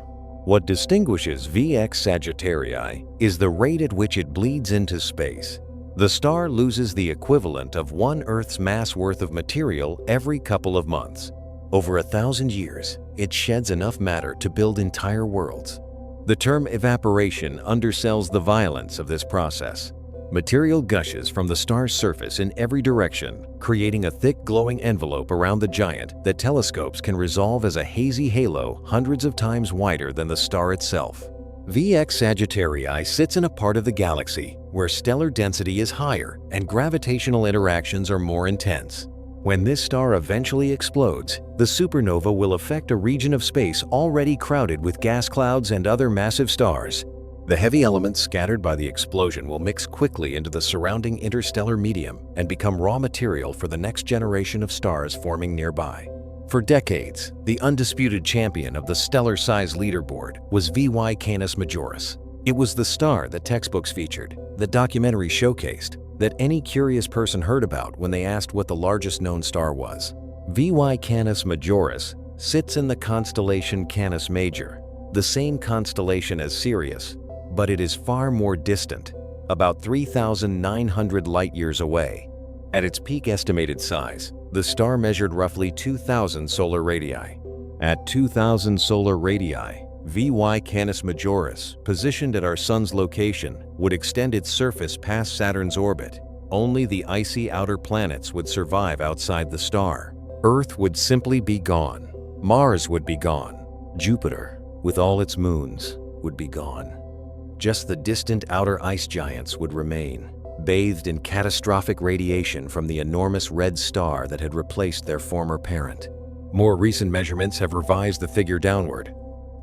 What distinguishes VX Sagittarii is the rate at which it bleeds into space. The star loses the equivalent of one Earth's mass worth of material every couple of months. Over 1,000 years, it sheds enough matter to build entire worlds. The term evaporation undersells the violence of this process. Material gushes from the star's surface in every direction, creating a thick glowing envelope around the giant that telescopes can resolve as a hazy halo hundreds of times wider than the star itself. VX Sagittarii sits in a part of the galaxy where stellar density is higher and gravitational interactions are more intense. When this star eventually explodes, the supernova will affect a region of space already crowded with gas clouds and other massive stars. The heavy elements scattered by the explosion will mix quickly into the surrounding interstellar medium and become raw material for the next generation of stars forming nearby. For decades, the undisputed champion of the stellar size leaderboard was VY Canis Majoris. It was the star that textbooks featured, that documentaries showcased, that any curious person heard about when they asked what the largest known star was. VY Canis Majoris sits in the constellation Canis Major, the same constellation as Sirius, but it is far more distant, about 3,900 light-years away. At its peak estimated size, the star measured roughly 2,000 solar radii. At 2,000 solar radii, VY Canis Majoris, positioned at our Sun's location, would extend its surface past Saturn's orbit. Only the icy outer planets would survive outside the star. Earth would simply be gone. Mars would be gone. Jupiter, with all its moons, would be gone. Just the distant outer ice giants would remain, bathed in catastrophic radiation from the enormous red star that had replaced their former parent. More recent measurements have revised the figure downward.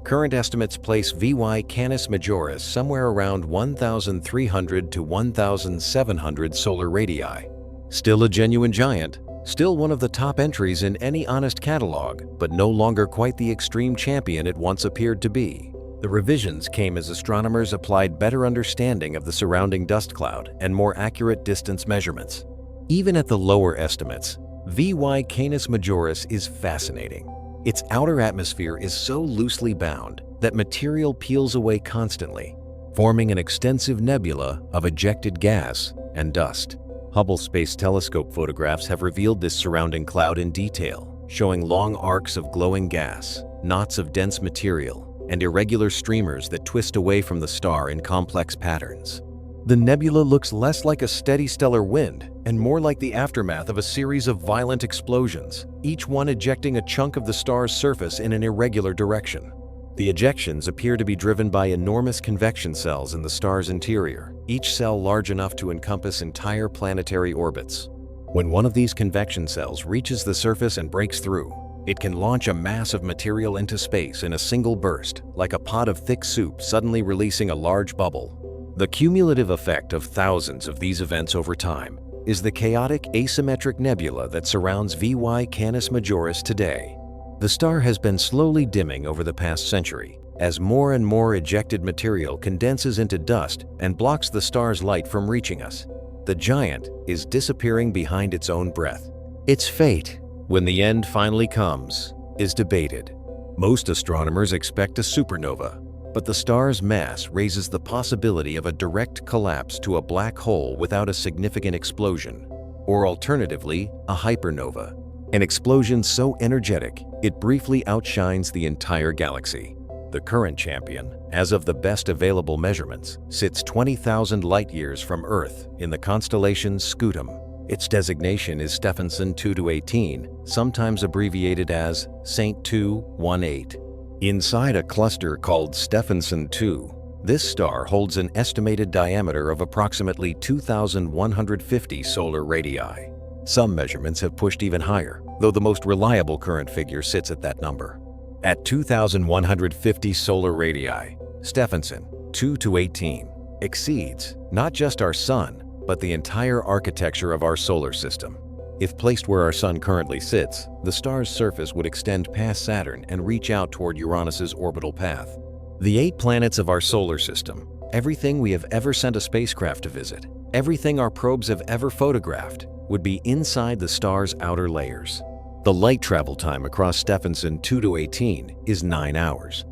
Current estimates place VY Canis Majoris somewhere around 1,300 to 1,700 solar radii. Still a genuine giant, still one of the top entries in any honest catalog, but no longer quite the extreme champion it once appeared to be. The revisions came as astronomers applied better understanding of the surrounding dust cloud and more accurate distance measurements. Even at the lower estimates, VY Canis Majoris is fascinating. Its outer atmosphere is so loosely bound that material peels away constantly, forming an extensive nebula of ejected gas and dust. Hubble Space Telescope photographs have revealed this surrounding cloud in detail, showing long arcs of glowing gas, knots of dense material, and irregular streamers that twist away from the star in complex patterns. The nebula looks less like a steady stellar wind and more like the aftermath of a series of violent explosions, each one ejecting a chunk of the star's surface in an irregular direction. The ejections appear to be driven by enormous convection cells in the star's interior, each cell large enough to encompass entire planetary orbits. When one of these convection cells reaches the surface and breaks through, it can launch a mass of material into space in a single burst, like a pot of thick soup suddenly releasing a large bubble. The cumulative effect of thousands of these events over time is the chaotic asymmetric nebula that surrounds VY Canis Majoris today. The star has been slowly dimming over the past century as more and more ejected material condenses into dust and blocks the star's light from reaching us. The giant is disappearing behind its own breath. Its fate, when the end finally comes, is debated. Most astronomers expect a supernova, but the star's mass raises the possibility of a direct collapse to a black hole without a significant explosion, or alternatively, a hypernova, an explosion so energetic it briefly outshines the entire galaxy. The current champion, as of the best available measurements, sits 20,000 light-years from Earth in the constellation Scutum. Its designation is Stephenson 2-18, sometimes abbreviated as Saint 2-18. Inside a cluster called Stephenson 2, this star holds an estimated diameter of approximately 2,150 solar radii. Some measurements have pushed even higher, though the most reliable current figure sits at that number. At 2,150 solar radii, Stephenson 2-18 exceeds not just our Sun, but the entire architecture of our solar system. If placed where our Sun currently sits, the star's surface would extend past Saturn and reach out toward Uranus's orbital path. The 8 planets of our solar system, everything we have ever sent a spacecraft to visit, everything our probes have ever photographed, would be inside the star's outer layers. The light travel time across Stephenson 2-18 is 9 hours.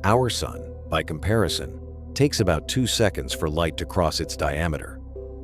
Our Sun, by comparison, takes about 2 seconds for light to cross its diameter.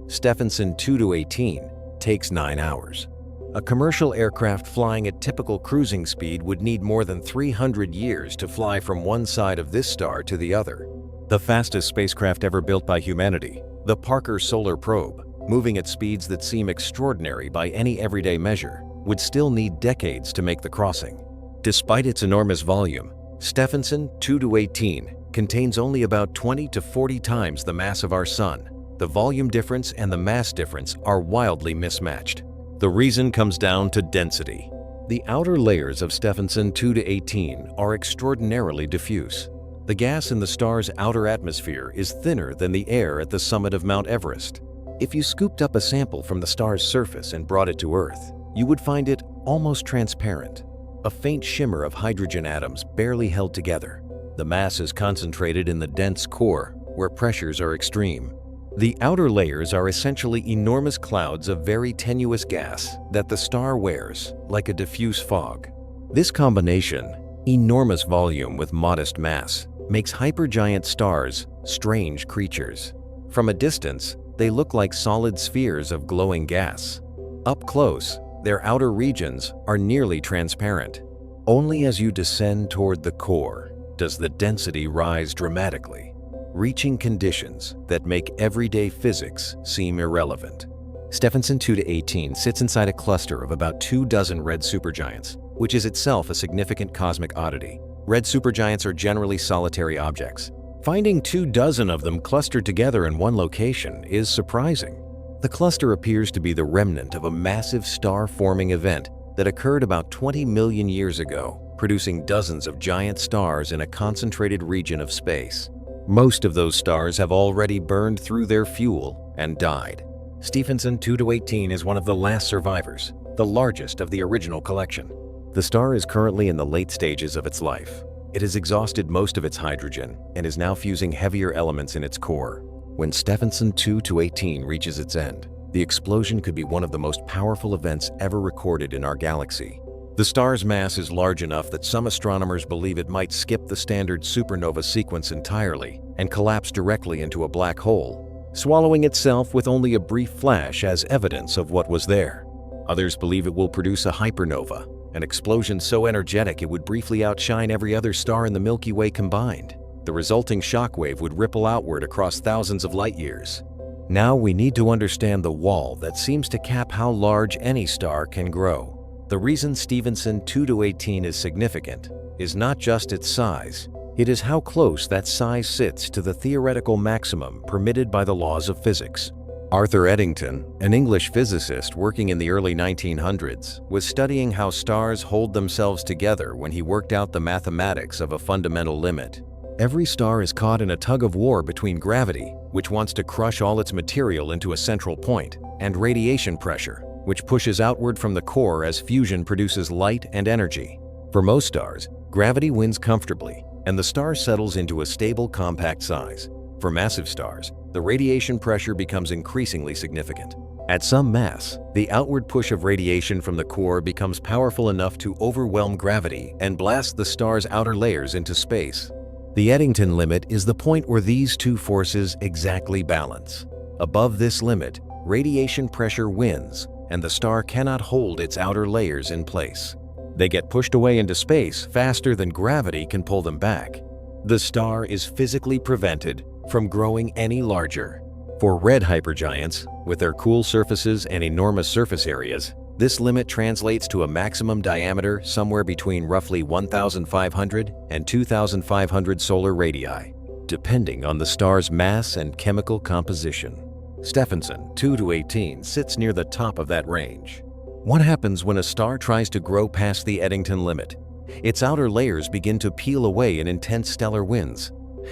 Stephenson 2-18 takes 9 hours. A commercial aircraft flying at typical cruising speed would need more than 300 years to fly from one side of this star to the other. The fastest spacecraft ever built by humanity, the Parker Solar Probe, moving at speeds that seem extraordinary by any everyday measure, would still need decades to make the crossing. Despite its enormous volume, Stephenson 2-18 contains only about 20 to 40 times the mass of our Sun. The volume difference and the mass difference are wildly mismatched. The reason comes down to density. The outer layers of Stephenson 2-18 are extraordinarily diffuse. The gas in the star's outer atmosphere is thinner than the air at the summit of Mount Everest. If you scooped up a sample from the star's surface and brought it to Earth, you would find it almost transparent, a faint shimmer of hydrogen atoms barely held together. The mass is concentrated in the dense core, where pressures are extreme. The outer layers are essentially enormous clouds of very tenuous gas that the star wears, like a diffuse fog. This combination, enormous volume with modest mass, makes hypergiant stars strange creatures. From a distance, they look like solid spheres of glowing gas. Up close, their outer regions are nearly transparent. Only as you descend toward the core does the density rise dramatically, reaching conditions that make everyday physics seem irrelevant. Stephenson 2-18 sits inside a cluster of about 24 red supergiants, which is itself a significant cosmic oddity. Red supergiants are generally solitary objects. Finding 24 of them clustered together in one location is surprising. The cluster appears to be the remnant of a massive star-forming event that occurred about 20 million years ago, producing dozens of giant stars in a concentrated region of space. Most of those stars have already burned through their fuel and died. Stephenson 2-18 is one of the last survivors, the largest of the original collection. The star is currently in the late stages of its life. It has exhausted most of its hydrogen and is now fusing heavier elements in its core. When Stephenson 2-18 reaches its end, the explosion could be one of the most powerful events ever recorded in our galaxy. The star's mass is large enough that some astronomers believe it might skip the standard supernova sequence entirely and collapse directly into a black hole, swallowing itself with only a brief flash as evidence of what was there. Others believe it will produce a hypernova, an explosion so energetic it would briefly outshine every other star in the Milky Way combined. The resulting shockwave would ripple outward across thousands of light years. Now we need to understand the wall that seems to cap how large any star can grow. The reason Stephenson 2-18 is significant is not just its size, it is how close that size sits to the theoretical maximum permitted by the laws of physics. Arthur Eddington, an English physicist working in the early 1900s, was studying how stars hold themselves together when he worked out the mathematics of a fundamental limit. Every star is caught in a tug-of-war between gravity, which wants to crush all its material into a central point, and radiation pressure, which pushes outward from the core as fusion produces light and energy. For most stars, gravity wins comfortably, and the star settles into a stable, compact size. For massive stars, the radiation pressure becomes increasingly significant. At some mass, the outward push of radiation from the core becomes powerful enough to overwhelm gravity and blast the star's outer layers into space. The Eddington limit is the point where these two forces exactly balance. Above this limit, radiation pressure wins, and the star cannot hold its outer layers in place. They get pushed away into space faster than gravity can pull them back. The star is physically prevented from growing any larger. For red hypergiants, with their cool surfaces and enormous surface areas, this limit translates to a maximum diameter somewhere between roughly 1,500 and 2,500 solar radii, depending on the star's mass and chemical composition. Stephenson 2-18 sits near the top of that range. What happens when a star tries to grow past the Eddington limit? Its outer layers begin to peel away in intense stellar winds.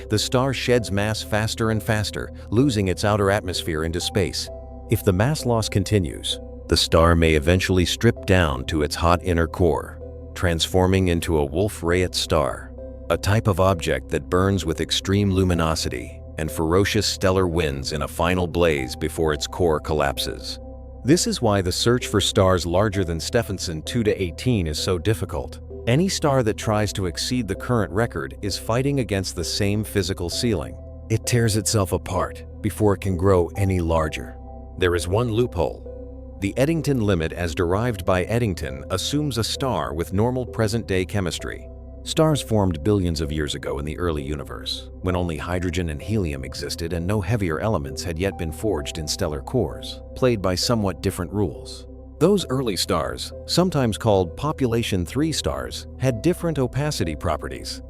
The star sheds mass faster and faster, losing its outer atmosphere into space. If the mass loss continues, the star may eventually strip down to its hot inner core, transforming into a Wolf-Rayet star, a type of object that burns with extreme luminosity and ferocious stellar winds in a final blaze before its core collapses. This is why the search for stars larger than Stephenson 2-18 is so difficult. Any star that tries to exceed the current record is fighting against the same physical ceiling. It tears itself apart before it can grow any larger. There is one loophole. The Eddington limit as derived by Eddington assumes a star with normal present-day chemistry. Stars formed billions of years ago in the early universe, when only hydrogen and helium existed and no heavier elements had yet been forged in stellar cores, played by somewhat different rules. Those early stars, sometimes called population 3 stars, had different opacity properties.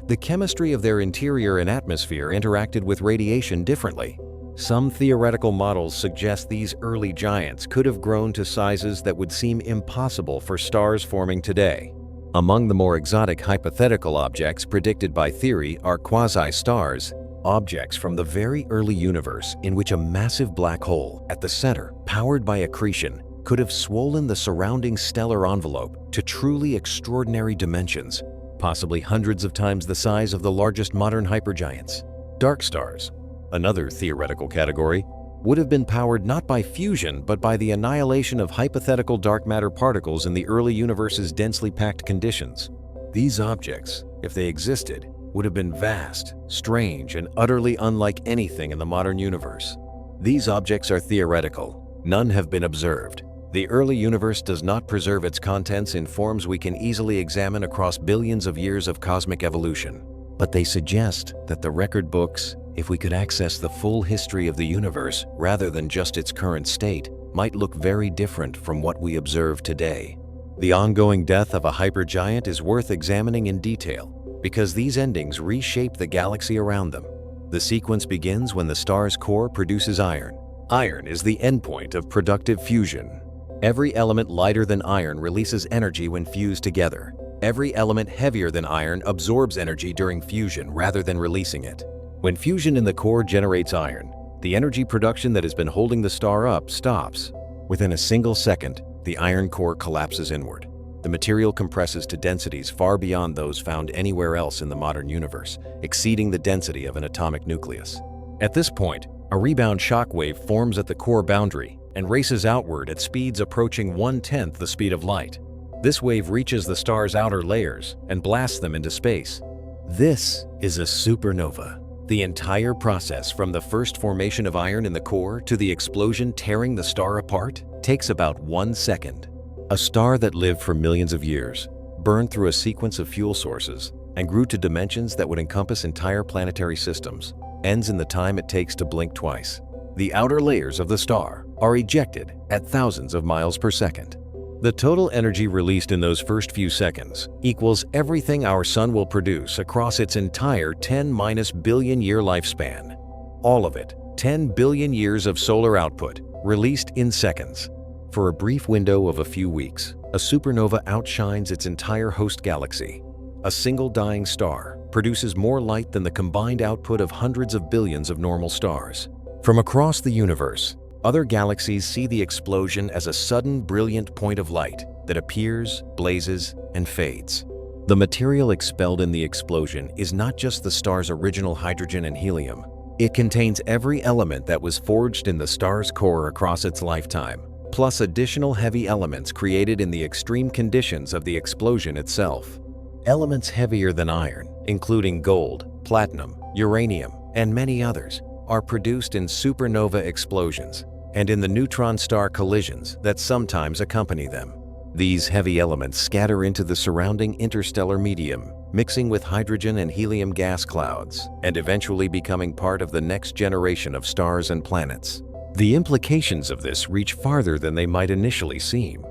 The chemistry of their interior and atmosphere interacted with radiation differently. Some theoretical models suggest these early giants could have grown to sizes that would seem impossible for stars forming today. Among the more exotic hypothetical objects predicted by theory are quasi-stars, objects from the very early universe in which a massive black hole at the center, powered by accretion, could have swollen the surrounding stellar envelope to truly extraordinary dimensions, possibly hundreds of times the size of the largest modern hypergiants. Dark stars, another theoretical category, would have been powered not by fusion but by the annihilation of hypothetical dark matter particles in the early universe's densely packed conditions. These objects, if they existed, would have been vast, strange, and utterly unlike anything in the modern universe. These objects are theoretical. None have been observed. The early universe does not preserve its contents in forms we can easily examine across billions of years of cosmic evolution. But they suggest that the record books, if we could access the full history of the universe rather than just its current state, might look very different from what we observe today. The ongoing death of a hypergiant is worth examining in detail because these endings reshape the galaxy around them. The sequence begins when the star's core produces iron. Iron is the endpoint of productive fusion. Every element lighter than iron releases energy when fused together. Every element heavier than iron absorbs energy during fusion rather than releasing it. When fusion in the core generates iron, the energy production that has been holding the star up stops. Within a single second, the iron core collapses inward. The material compresses to densities far beyond those found anywhere else in the modern universe, exceeding the density of an atomic nucleus. At this point, a rebound shock wave forms at the core boundary and races outward at speeds approaching 1/10 the speed of light. This wave reaches the star's outer layers and blasts them into space. This is a supernova. The entire process from the first formation of iron in the core to the explosion tearing the star apart takes about 1 second. A star that lived for millions of years, burned through a sequence of fuel sources, and grew to dimensions that would encompass entire planetary systems, ends in the time it takes to blink twice. The outer layers of the star are ejected at thousands of miles per second. The total energy released in those first few seconds equals everything our sun will produce across its entire 10 billion year lifespan. All of it, 10 billion years of solar output, released in seconds. For a brief window of a few weeks, a supernova outshines its entire host galaxy. A single dying star produces more light than the combined output of hundreds of billions of normal stars. From across the universe, other galaxies see the explosion as a sudden, brilliant point of light that appears, blazes, and fades. The material expelled in the explosion is not just the star's original hydrogen and helium. It contains every element that was forged in the star's core across its lifetime, plus additional heavy elements created in the extreme conditions of the explosion itself. Elements heavier than iron, including gold, platinum, uranium, and many others, are produced in supernova explosions and in the neutron star collisions that sometimes accompany them. These heavy elements scatter into the surrounding interstellar medium, mixing with hydrogen and helium gas clouds, and eventually becoming part of the next generation of stars and planets. The implications of this reach farther than they might initially seem.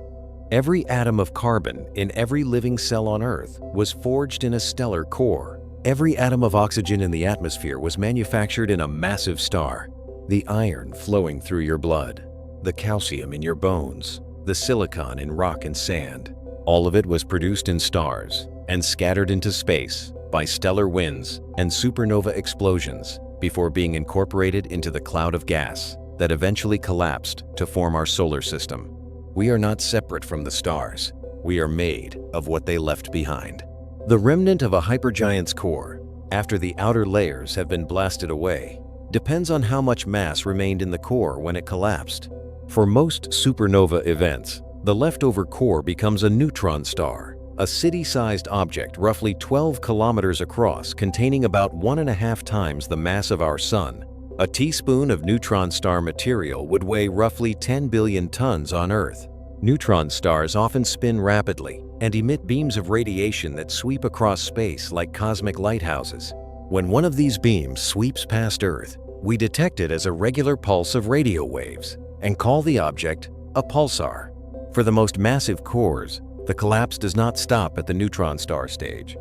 Every atom of carbon in every living cell on Earth was forged in a stellar core. Every atom of oxygen in the atmosphere was manufactured in a massive star. The iron flowing through your blood, the calcium in your bones, the silicon in rock and sand. All of it was produced in stars and scattered into space by stellar winds and supernova explosions before being incorporated into the cloud of gas that eventually collapsed to form our solar system. We are not separate from the stars. We are made of what they left behind. The remnant of a hypergiant's core, after the outer layers have been blasted away, depends on how much mass remained in the core when it collapsed. For most supernova events, the leftover core becomes a neutron star, a city-sized object roughly 12 kilometers across containing about 1.5 times the mass of our sun. A teaspoon of neutron star material would weigh roughly 10 billion tons on Earth. Neutron stars often spin rapidly and emit beams of radiation that sweep across space like cosmic lighthouses. When one of these beams sweeps past Earth, we detect it as a regular pulse of radio waves and call the object a pulsar. For the most massive cores, the collapse does not stop at the neutron star stage.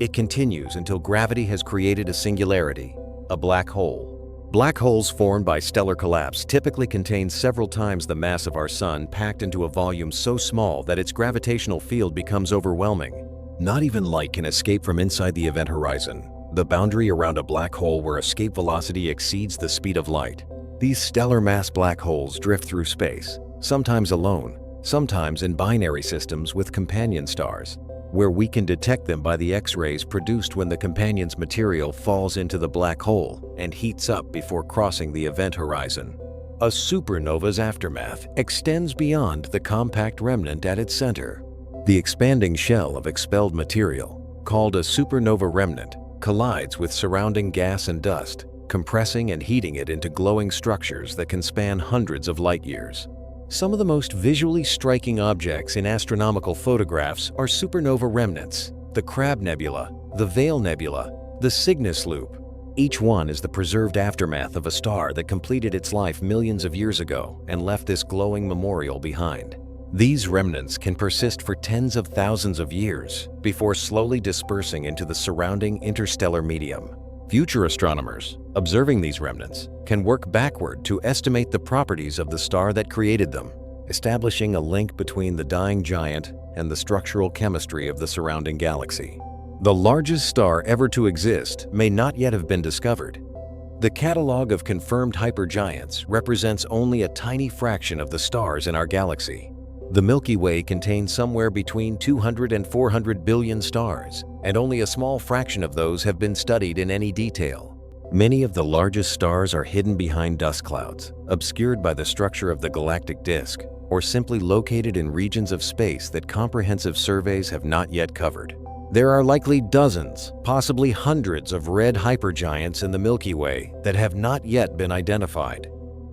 It continues until gravity has created a singularity, a black hole. Black holes formed by stellar collapse typically contain several times the mass of our sun packed into a volume so small that its gravitational field becomes overwhelming. Not even light can escape from inside the event horizon, the boundary around a black hole where escape velocity exceeds the speed of light. These stellar mass black holes drift through space, sometimes alone, sometimes in binary systems with companion stars, where we can detect them by the X-rays produced when the companion's material falls into the black hole and heats up before crossing the event horizon. A supernova's aftermath extends beyond the compact remnant at its center. The expanding shell of expelled material, called a supernova remnant, collides with surrounding gas and dust, compressing and heating it into glowing structures that can span hundreds of light years. Some of the most visually striking objects in astronomical photographs are supernova remnants: the Crab Nebula, the Veil Nebula, the Cygnus Loop. Each one is the preserved aftermath of a star that completed its life millions of years ago and left this glowing memorial behind. These remnants can persist for tens of thousands of years before slowly dispersing into the surrounding interstellar medium. Future astronomers, observing these remnants, can work backward to estimate the properties of the star that created them, establishing a link between the dying giant and the structural chemistry of the surrounding galaxy. The largest star ever to exist may not yet have been discovered. The catalog of confirmed hypergiants represents only a tiny fraction of the stars in our galaxy. The Milky Way contains somewhere between 200 and 400 billion stars, and only a small fraction of those have been studied in any detail. Many of the largest stars are hidden behind dust clouds, obscured by the structure of the galactic disk, or simply located in regions of space that comprehensive surveys have not yet covered. There are likely dozens, possibly hundreds of red hypergiants in the Milky Way that have not yet been identified.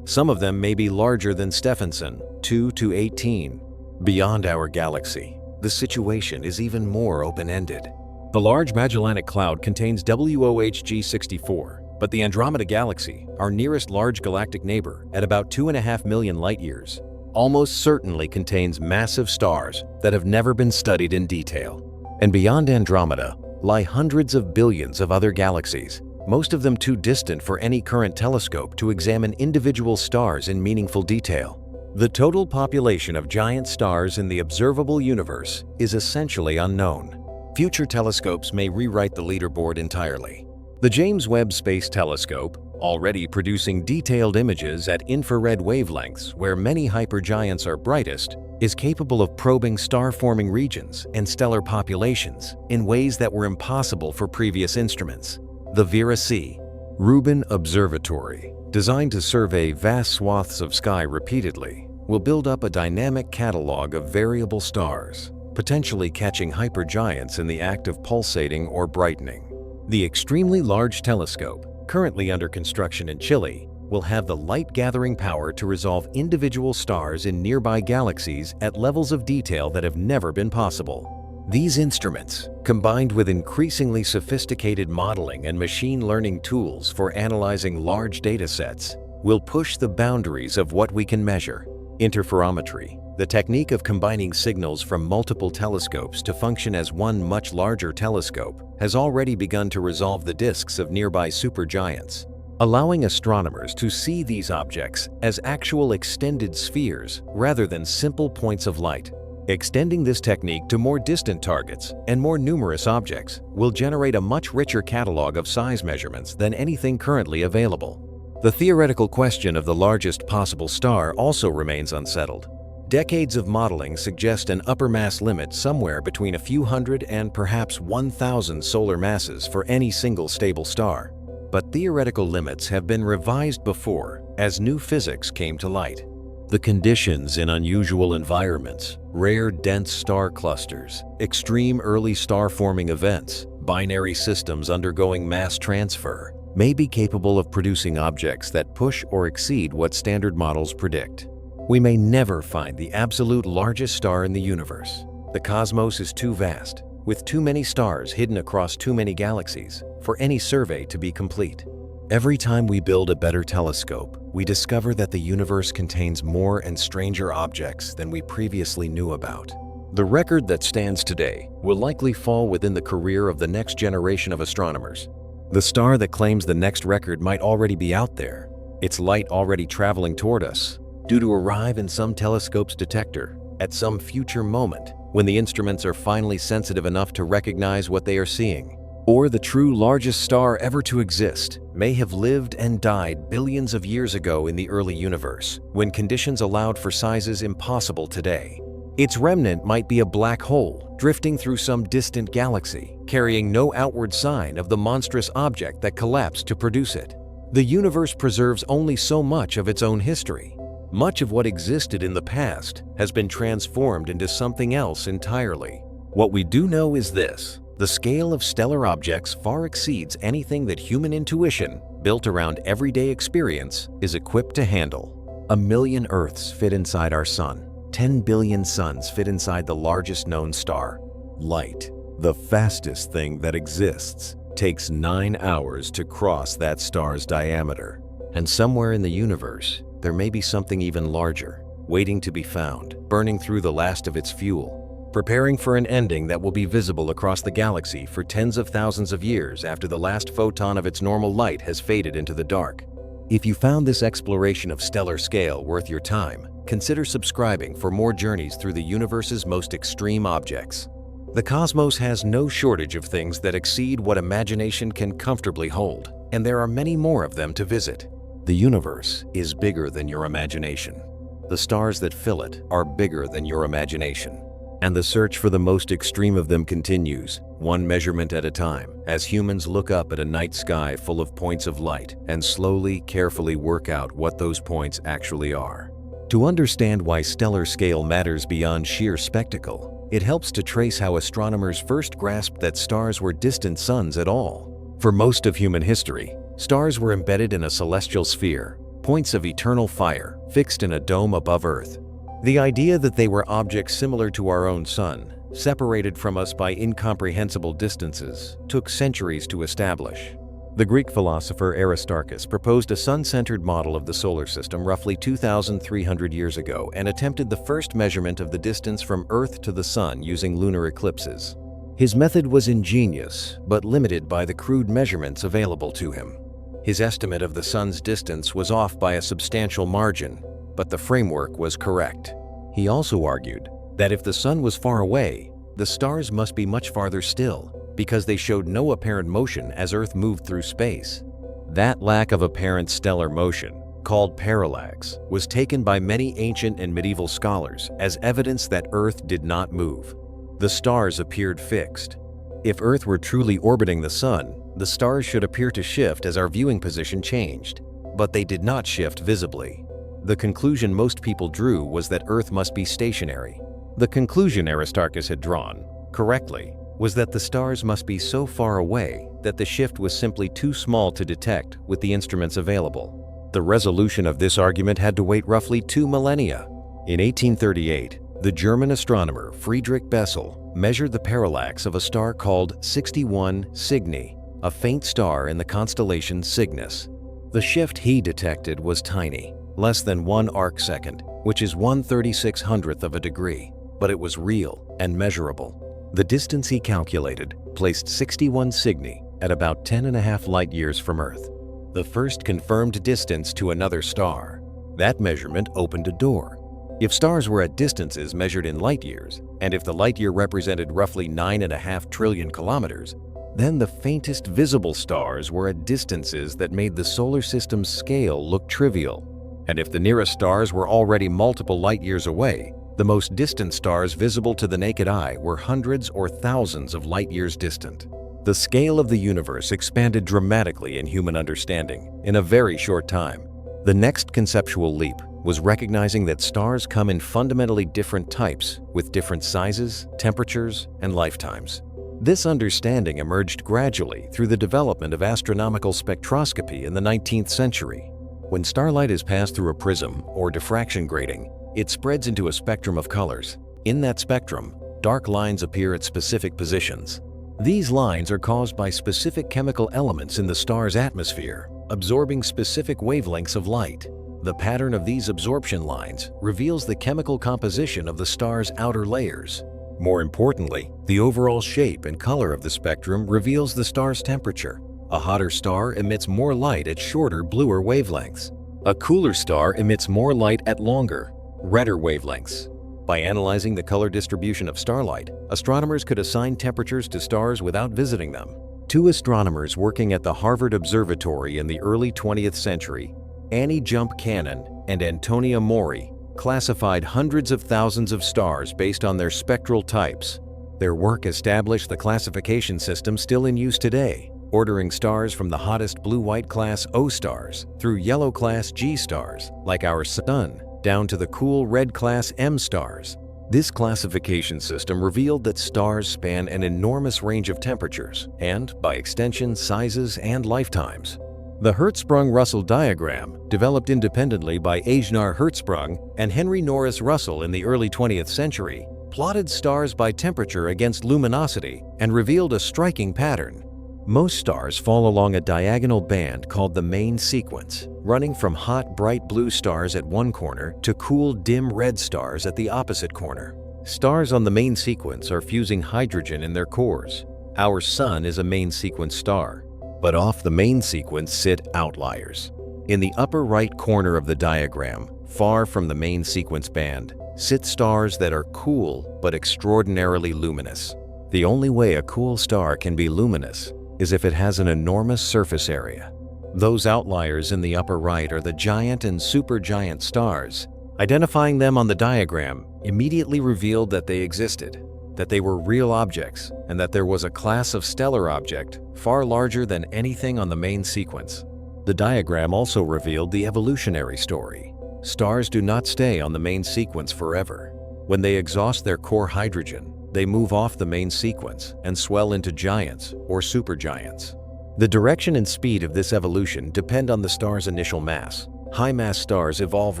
Some of them may be larger than Stephenson, 2 to 18. Beyond our galaxy, the situation is even more open-ended. The Large Magellanic Cloud contains WOHG 64, but the Andromeda Galaxy, our nearest large galactic neighbor at about 2.5 million light-years, almost certainly contains massive stars that have never been studied in detail. And beyond Andromeda lie hundreds of billions of other galaxies, most of them too distant for any current telescope to examine individual stars in meaningful detail. The total population of giant stars in the observable universe is essentially unknown. Future telescopes may rewrite the leaderboard entirely. The James Webb Space Telescope, already producing detailed images at infrared wavelengths where many hypergiants are brightest, is capable of probing star-forming regions and stellar populations in ways that were impossible for previous instruments. The Vera C. Rubin Observatory, designed to survey vast swaths of sky repeatedly, will build up a dynamic catalog of variable stars, potentially catching hypergiants in the act of pulsating or brightening. The extremely large telescope, currently under construction in Chile, will have the light-gathering power to resolve individual stars in nearby galaxies at levels of detail that have never been possible. These instruments, combined with increasingly sophisticated modeling and machine learning tools for analyzing large data sets, will push the boundaries of what we can measure. Interferometry, the technique of combining signals from multiple telescopes to function as one much larger telescope, has already begun to resolve the disks of nearby supergiants, allowing astronomers to see these objects as actual extended spheres rather than simple points of light. Extending this technique to more distant targets and more numerous objects will generate a much richer catalog of size measurements than anything currently available. The theoretical question of the largest possible star also remains unsettled. Decades of modeling suggest an upper mass limit somewhere between a few hundred and perhaps 1,000 solar masses for any single stable star. But theoretical limits have been revised before as new physics came to light. The conditions in unusual environments, rare dense star clusters, extreme early star-forming events, binary systems undergoing mass transfer, may be capable of producing objects that push or exceed what standard models predict. We may never find the absolute largest star in the universe. The cosmos is too vast, with too many stars hidden across too many galaxies, for any survey to be complete. Every time we build a better telescope, we discover that the universe contains more and stranger objects than we previously knew about. The record that stands today will likely fall within the career of the next generation of astronomers. The star that claims the next record might already be out there, its light already traveling toward us, due to arrive in some telescope's detector at some future moment when the instruments are finally sensitive enough to recognize what they are seeing. Or the true largest star ever to exist may have lived and died billions of years ago in the early universe, when conditions allowed for sizes impossible today. Its remnant might be a black hole drifting through some distant galaxy, carrying no outward sign of the monstrous object that collapsed to produce it. The universe preserves only so much of its own history. Much of what existed in the past has been transformed into something else entirely. What we do know is this: the scale of stellar objects far exceeds anything that human intuition, built around everyday experience, is equipped to handle. 1 million Earths fit inside our sun. 10 billion suns fit inside the largest known star. Light, the fastest thing that exists, takes 9 hours to cross that star's diameter. And somewhere in the universe, there may be something even larger, waiting to be found, burning through the last of its fuel, preparing for an ending that will be visible across the galaxy for tens of thousands of years after the last photon of its normal light has faded into the dark. If you found this exploration of stellar scale worth your time, consider subscribing for more journeys through the universe's most extreme objects. The cosmos has no shortage of things that exceed what imagination can comfortably hold, and there are many more of them to visit. The universe is bigger than your imagination. The stars that fill it are bigger than your imagination. And the search for the most extreme of them continues, one measurement at a time, as humans look up at a night sky full of points of light and slowly, carefully work out what those points actually are. To understand why stellar scale matters beyond sheer spectacle, it helps to trace how astronomers first grasped that stars were distant suns at all. For most of human history, stars were embedded in a celestial sphere, points of eternal fire fixed in a dome above Earth. The idea that they were objects similar to our own sun, separated from us by incomprehensible distances, took centuries to establish. The Greek philosopher Aristarchus proposed a sun-centered model of the solar system roughly 2,300 years ago and attempted the first measurement of the distance from Earth to the sun using lunar eclipses. His method was ingenious, but limited by the crude measurements available to him. His estimate of the sun's distance was off by a substantial margin, but the framework was correct. He also argued that if the sun was far away, the stars must be much farther still, because they showed no apparent motion as Earth moved through space. That lack of apparent stellar motion, called parallax, was taken by many ancient and medieval scholars as evidence that Earth did not move. The stars appeared fixed. If Earth were truly orbiting the sun, the stars should appear to shift as our viewing position changed, but they did not shift visibly. The conclusion most people drew was that Earth must be stationary. The conclusion Aristarchus had drawn, correctly, was that the stars must be so far away that the shift was simply too small to detect with the instruments available. The resolution of this argument had to wait roughly 2 millennia. In 1838, the German astronomer Friedrich Bessel measured the parallax of a star called 61 Cygni, a faint star in the constellation Cygnus. The shift he detected was tiny, less than 1 arcsecond, which is 1/3600th of a degree, but it was real and measurable. The distance he calculated placed 61 Cygni at about 10.5 light-years from Earth, the first confirmed distance to another star. That measurement opened a door. If stars were at distances measured in light-years, and if the light-year represented roughly 9.5 trillion kilometers, then the faintest visible stars were at distances that made the solar system's scale look trivial. And if the nearest stars were already multiple light-years away, the most distant stars visible to the naked eye were hundreds or thousands of light-years distant. The scale of the universe expanded dramatically in human understanding in a very short time. The next conceptual leap was recognizing that stars come in fundamentally different types with different sizes, temperatures, and lifetimes. This understanding emerged gradually through the development of astronomical spectroscopy in the 19th century. When starlight is passed through a prism or diffraction grating, it spreads into a spectrum of colors. In that spectrum, dark lines appear at specific positions. These lines are caused by specific chemical elements in the star's atmosphere, absorbing specific wavelengths of light. The pattern of these absorption lines reveals the chemical composition of the star's outer layers. More importantly, the overall shape and color of the spectrum reveals the star's temperature. A hotter star emits more light at shorter, bluer wavelengths. A cooler star emits more light at longer, redder wavelengths. By analyzing the color distribution of starlight, astronomers could assign temperatures to stars without visiting them. Two astronomers working at the Harvard Observatory in the early 20th century, Annie Jump Cannon and Antonia Mori, classified hundreds of thousands of stars based on their spectral types. Their work established the classification system still in use today, ordering stars from the hottest blue-white class O stars through yellow class G stars, like our Sun, down to the cool red class M stars. This classification system revealed that stars span an enormous range of temperatures and, by extension, sizes and lifetimes. The Hertzsprung-Russell diagram, developed independently by Ajnar Hertzsprung and Henry Norris Russell in the early 20th century, plotted stars by temperature against luminosity and revealed a striking pattern. Most stars fall along a diagonal band called the main sequence, running from hot, bright blue stars at one corner to cool, dim red stars at the opposite corner. Stars on the main sequence are fusing hydrogen in their cores. Our Sun is a main sequence star, but off the main sequence sit outliers. In the upper right corner of the diagram, far from the main sequence band, sit stars that are cool but extraordinarily luminous. The only way a cool star can be luminous is if it has an enormous surface area. Those outliers in the upper right are the giant and supergiant stars. Identifying them on the diagram immediately revealed that they existed, that they were real objects, and that there was a class of stellar object far larger than anything on the main sequence. The diagram also revealed the evolutionary story. Stars do not stay on the main sequence forever. When they exhaust their core hydrogen, they move off the main sequence and swell into giants or supergiants. The direction and speed of this evolution depend on the star's initial mass. High-mass stars evolve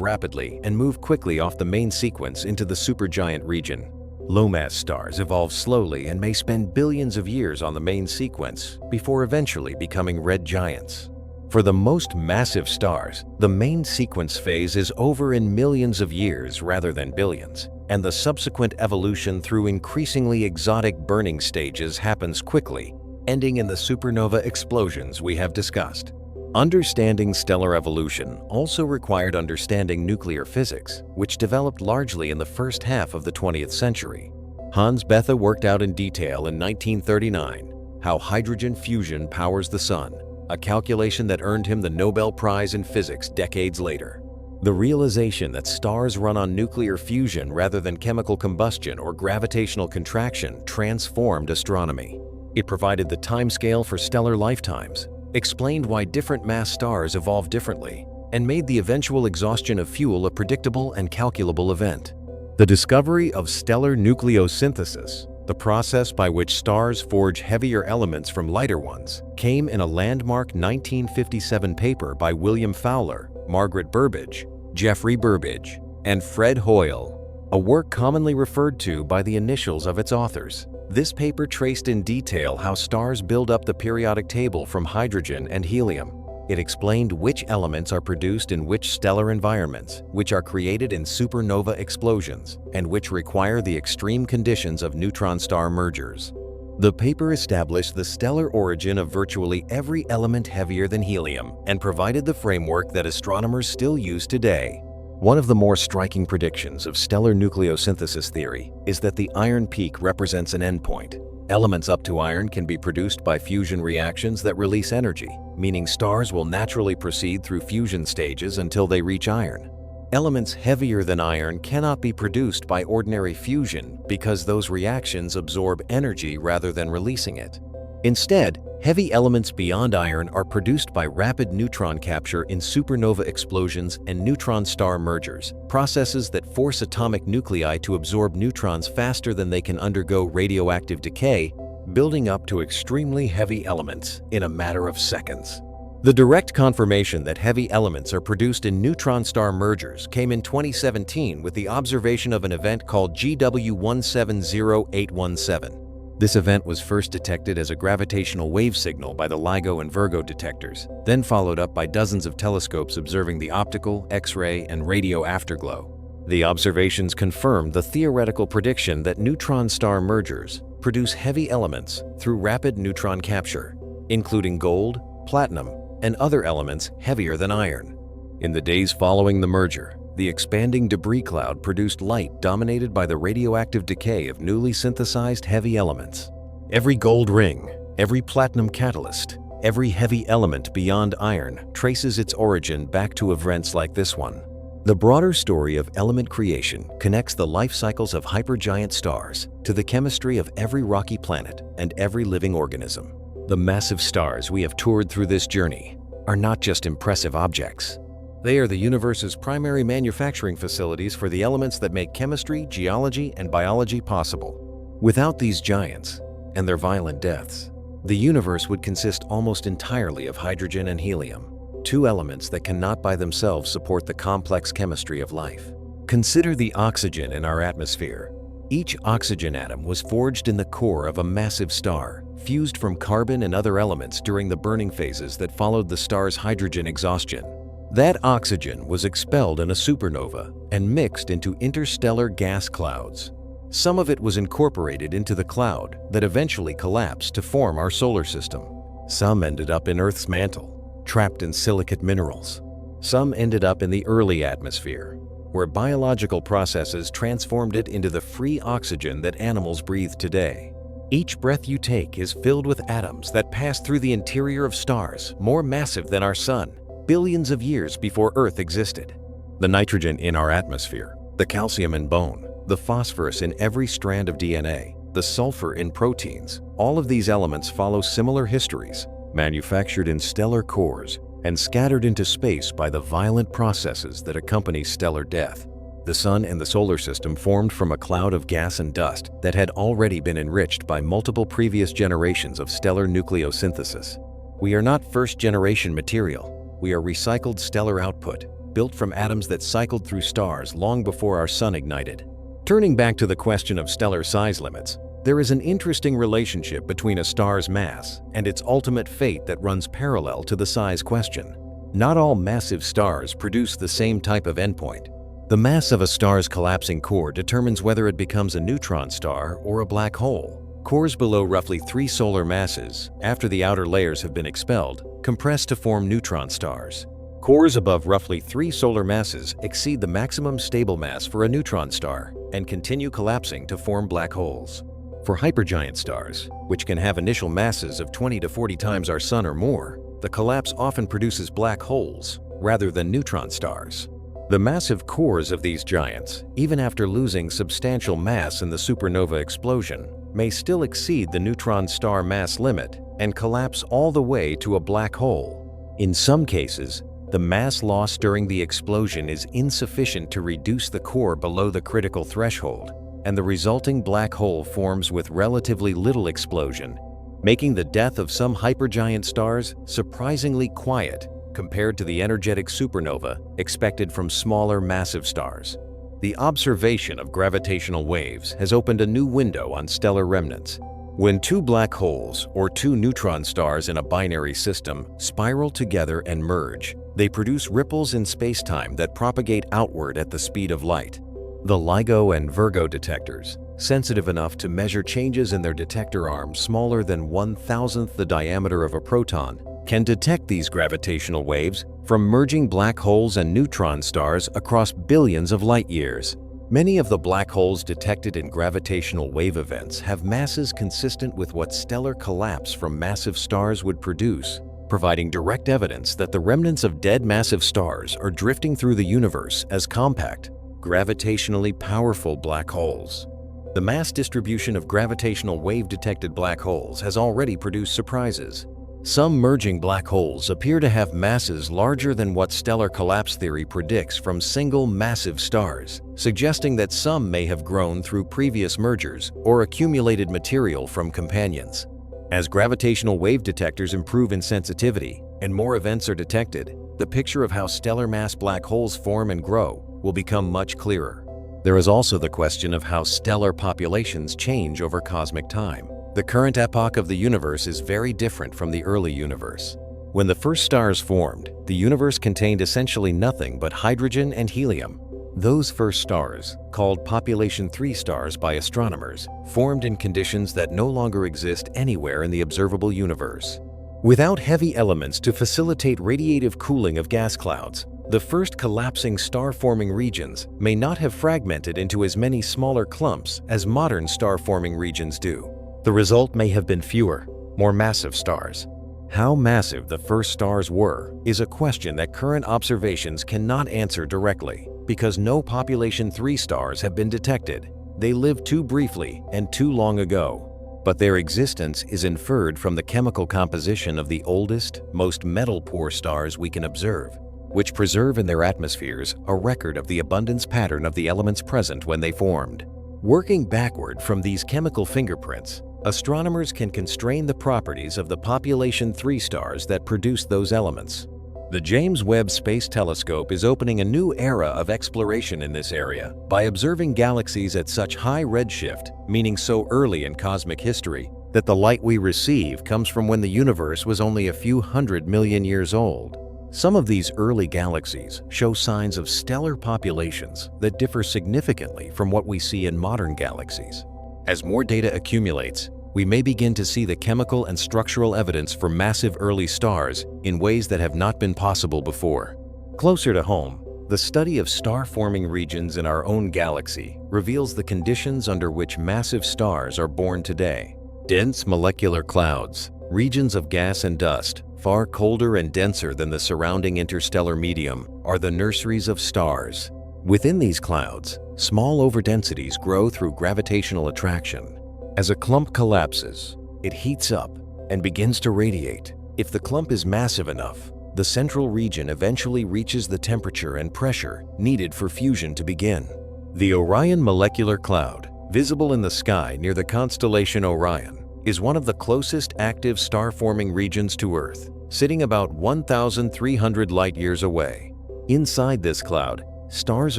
rapidly and move quickly off the main sequence into the supergiant region. Low-mass stars evolve slowly and may spend billions of years on the main sequence before eventually becoming red giants. For the most massive stars, the main sequence phase is over in millions of years rather than billions, and the subsequent evolution through increasingly exotic burning stages happens quickly, ending in the supernova explosions we have discussed. Understanding stellar evolution also required understanding nuclear physics, which developed largely in the first half of the 20th century. Hans Bethe worked out in detail in 1939 how hydrogen fusion powers the sun, a calculation that earned him the Nobel Prize in Physics decades later. The realization that stars run on nuclear fusion rather than chemical combustion or gravitational contraction transformed astronomy. It provided the timescale for stellar lifetimes, explained why different mass stars evolve differently, and made the eventual exhaustion of fuel a predictable and calculable event. The discovery of stellar nucleosynthesis, the process by which stars forge heavier elements from lighter ones, came in a landmark 1957 paper by William Fowler, Margaret Burbidge, Geoffrey Burbidge, and Fred Hoyle, a work commonly referred to by the initials of its authors. This paper traced in detail how stars build up the periodic table from hydrogen and helium. It explained which elements are produced in which stellar environments, which are created in supernova explosions, and which require the extreme conditions of neutron-star mergers. The paper established the stellar origin of virtually every element heavier than helium and provided the framework that astronomers still use today. One of the more striking predictions of stellar nucleosynthesis theory is that the iron peak represents an endpoint. Elements up to iron can be produced by fusion reactions that release energy, meaning stars will naturally proceed through fusion stages until they reach iron. Elements heavier than iron cannot be produced by ordinary fusion because those reactions absorb energy rather than releasing it. Instead, heavy elements beyond iron are produced by rapid neutron capture in supernova explosions and neutron-star mergers, processes that force atomic nuclei to absorb neutrons faster than they can undergo radioactive decay, building up to extremely heavy elements in a matter of seconds. The direct confirmation that heavy elements are produced in neutron-star mergers came in 2017 with the observation of an event called GW170817. This event was first detected as a gravitational wave signal by the LIGO and Virgo detectors, then followed up by dozens of telescopes observing the optical, X-ray, and radio afterglow. The observations confirmed the theoretical prediction that neutron-star mergers produce heavy elements through rapid neutron capture, including gold, platinum, and other elements heavier than iron. In the days following the merger, the expanding debris cloud produced light dominated by the radioactive decay of newly synthesized heavy elements. Every gold ring, every platinum catalyst, every heavy element beyond iron traces its origin back to events like this one. The broader story of element creation connects the life cycles of hypergiant stars to the chemistry of every rocky planet and every living organism. The massive stars we have toured through this journey are not just impressive objects. They are the universe's primary manufacturing facilities for the elements that make chemistry, geology, and biology possible. Without these giants and their violent deaths, the universe would consist almost entirely of hydrogen and helium, two elements that cannot by themselves support the complex chemistry of life. Consider the oxygen in our atmosphere. Each oxygen atom was forged in the core of a massive star, fused from carbon and other elements during the burning phases that followed the star's hydrogen exhaustion. That oxygen was expelled in a supernova and mixed into interstellar gas clouds. Some of it was incorporated into the cloud that eventually collapsed to form our solar system. Some ended up in Earth's mantle, trapped in silicate minerals. Some ended up in the early atmosphere, where biological processes transformed it into the free oxygen that animals breathe today. Each breath you take is filled with atoms that pass through the interior of stars more massive than our Sun, billions of years before Earth existed. The nitrogen in our atmosphere, the calcium in bone, the phosphorus in every strand of DNA, the sulfur in proteins, all of these elements follow similar histories, manufactured in stellar cores and scattered into space by the violent processes that accompany stellar death. The Sun and the solar system formed from a cloud of gas and dust that had already been enriched by multiple previous generations of stellar nucleosynthesis. We are not first-generation material. We are recycled stellar output, built from atoms that cycled through stars long before our Sun ignited. Turning back to the question of stellar size limits, there is an interesting relationship between a star's mass and its ultimate fate that runs parallel to the size question. Not all massive stars produce the same type of endpoint. The mass of a star's collapsing core determines whether it becomes a neutron star or a black hole. Cores below roughly 3 solar masses, after the outer layers have been expelled, compress to form neutron stars. Cores above roughly 3 solar masses exceed the maximum stable mass for a neutron star and continue collapsing to form black holes. For hypergiant stars, which can have initial masses of 20 to 40 times our Sun or more, the collapse often produces black holes rather than neutron stars. The massive cores of these giants, even after losing substantial mass in the supernova explosion, may still exceed the neutron star mass limit and collapse all the way to a black hole. In some cases, the mass loss during the explosion is insufficient to reduce the core below the critical threshold, and the resulting black hole forms with relatively little explosion, making the death of some hypergiant stars surprisingly quiet compared to the energetic supernova expected from smaller massive stars. The observation of gravitational waves has opened a new window on stellar remnants. When 2 black holes or 2 neutron stars in a binary system spiral together and merge, they produce ripples in spacetime that propagate outward at the speed of light. The LIGO and Virgo detectors, sensitive enough to measure changes in their detector arms smaller than 1,000th the diameter of a proton, can detect these gravitational waves from merging black holes and neutron stars across billions of light years. Many of the black holes detected in gravitational wave events have masses consistent with what stellar collapse from massive stars would produce, providing direct evidence that the remnants of dead massive stars are drifting through the universe as compact, gravitationally powerful black holes. The mass distribution of gravitational wave-detected black holes has already produced surprises. Some merging black holes appear to have masses larger than what stellar collapse theory predicts from single massive stars, suggesting that some may have grown through previous mergers or accumulated material from companions. As gravitational wave detectors improve in sensitivity and more events are detected, the picture of how stellar mass black holes form and grow will become much clearer. There is also the question of how stellar populations change over cosmic time. The current epoch of the universe is very different from the early universe. When the first stars formed, the universe contained essentially nothing but hydrogen and helium. Those first stars, called population 3 stars by astronomers, formed in conditions that no longer exist anywhere in the observable universe. Without heavy elements to facilitate radiative cooling of gas clouds, the first collapsing star-forming regions may not have fragmented into as many smaller clumps as modern star-forming regions do. The result may have been fewer, more massive stars. How massive the first stars were is a question that current observations cannot answer directly, because no population 3 stars have been detected. They lived too briefly and too long ago. But their existence is inferred from the chemical composition of the oldest, most metal-poor stars we can observe, which preserve in their atmospheres a record of the abundance pattern of the elements present when they formed. Working backward from these chemical fingerprints, astronomers can constrain the properties of the population 3 stars that produce those elements. The James Webb Space Telescope is opening a new era of exploration in this area by observing galaxies at such high redshift, meaning so early in cosmic history, that the light we receive comes from when the universe was only a few 100 million years old. Some of these early galaxies show signs of stellar populations that differ significantly from what we see in modern galaxies. As more data accumulates, we may begin to see the chemical and structural evidence for massive early stars in ways that have not been possible before. Closer to home, the study of star-forming regions in our own galaxy reveals the conditions under which massive stars are born today. Dense molecular clouds, regions of gas and dust, far colder and denser than the surrounding interstellar medium, are the nurseries of stars. Within these clouds, small overdensities grow through gravitational attraction. As a clump collapses, it heats up and begins to radiate. If the clump is massive enough, the central region eventually reaches the temperature and pressure needed for fusion to begin. The Orion molecular cloud, visible in the sky near the constellation Orion, is one of the closest active star-forming regions to Earth, sitting about 1,300 light-years away. Inside this cloud, stars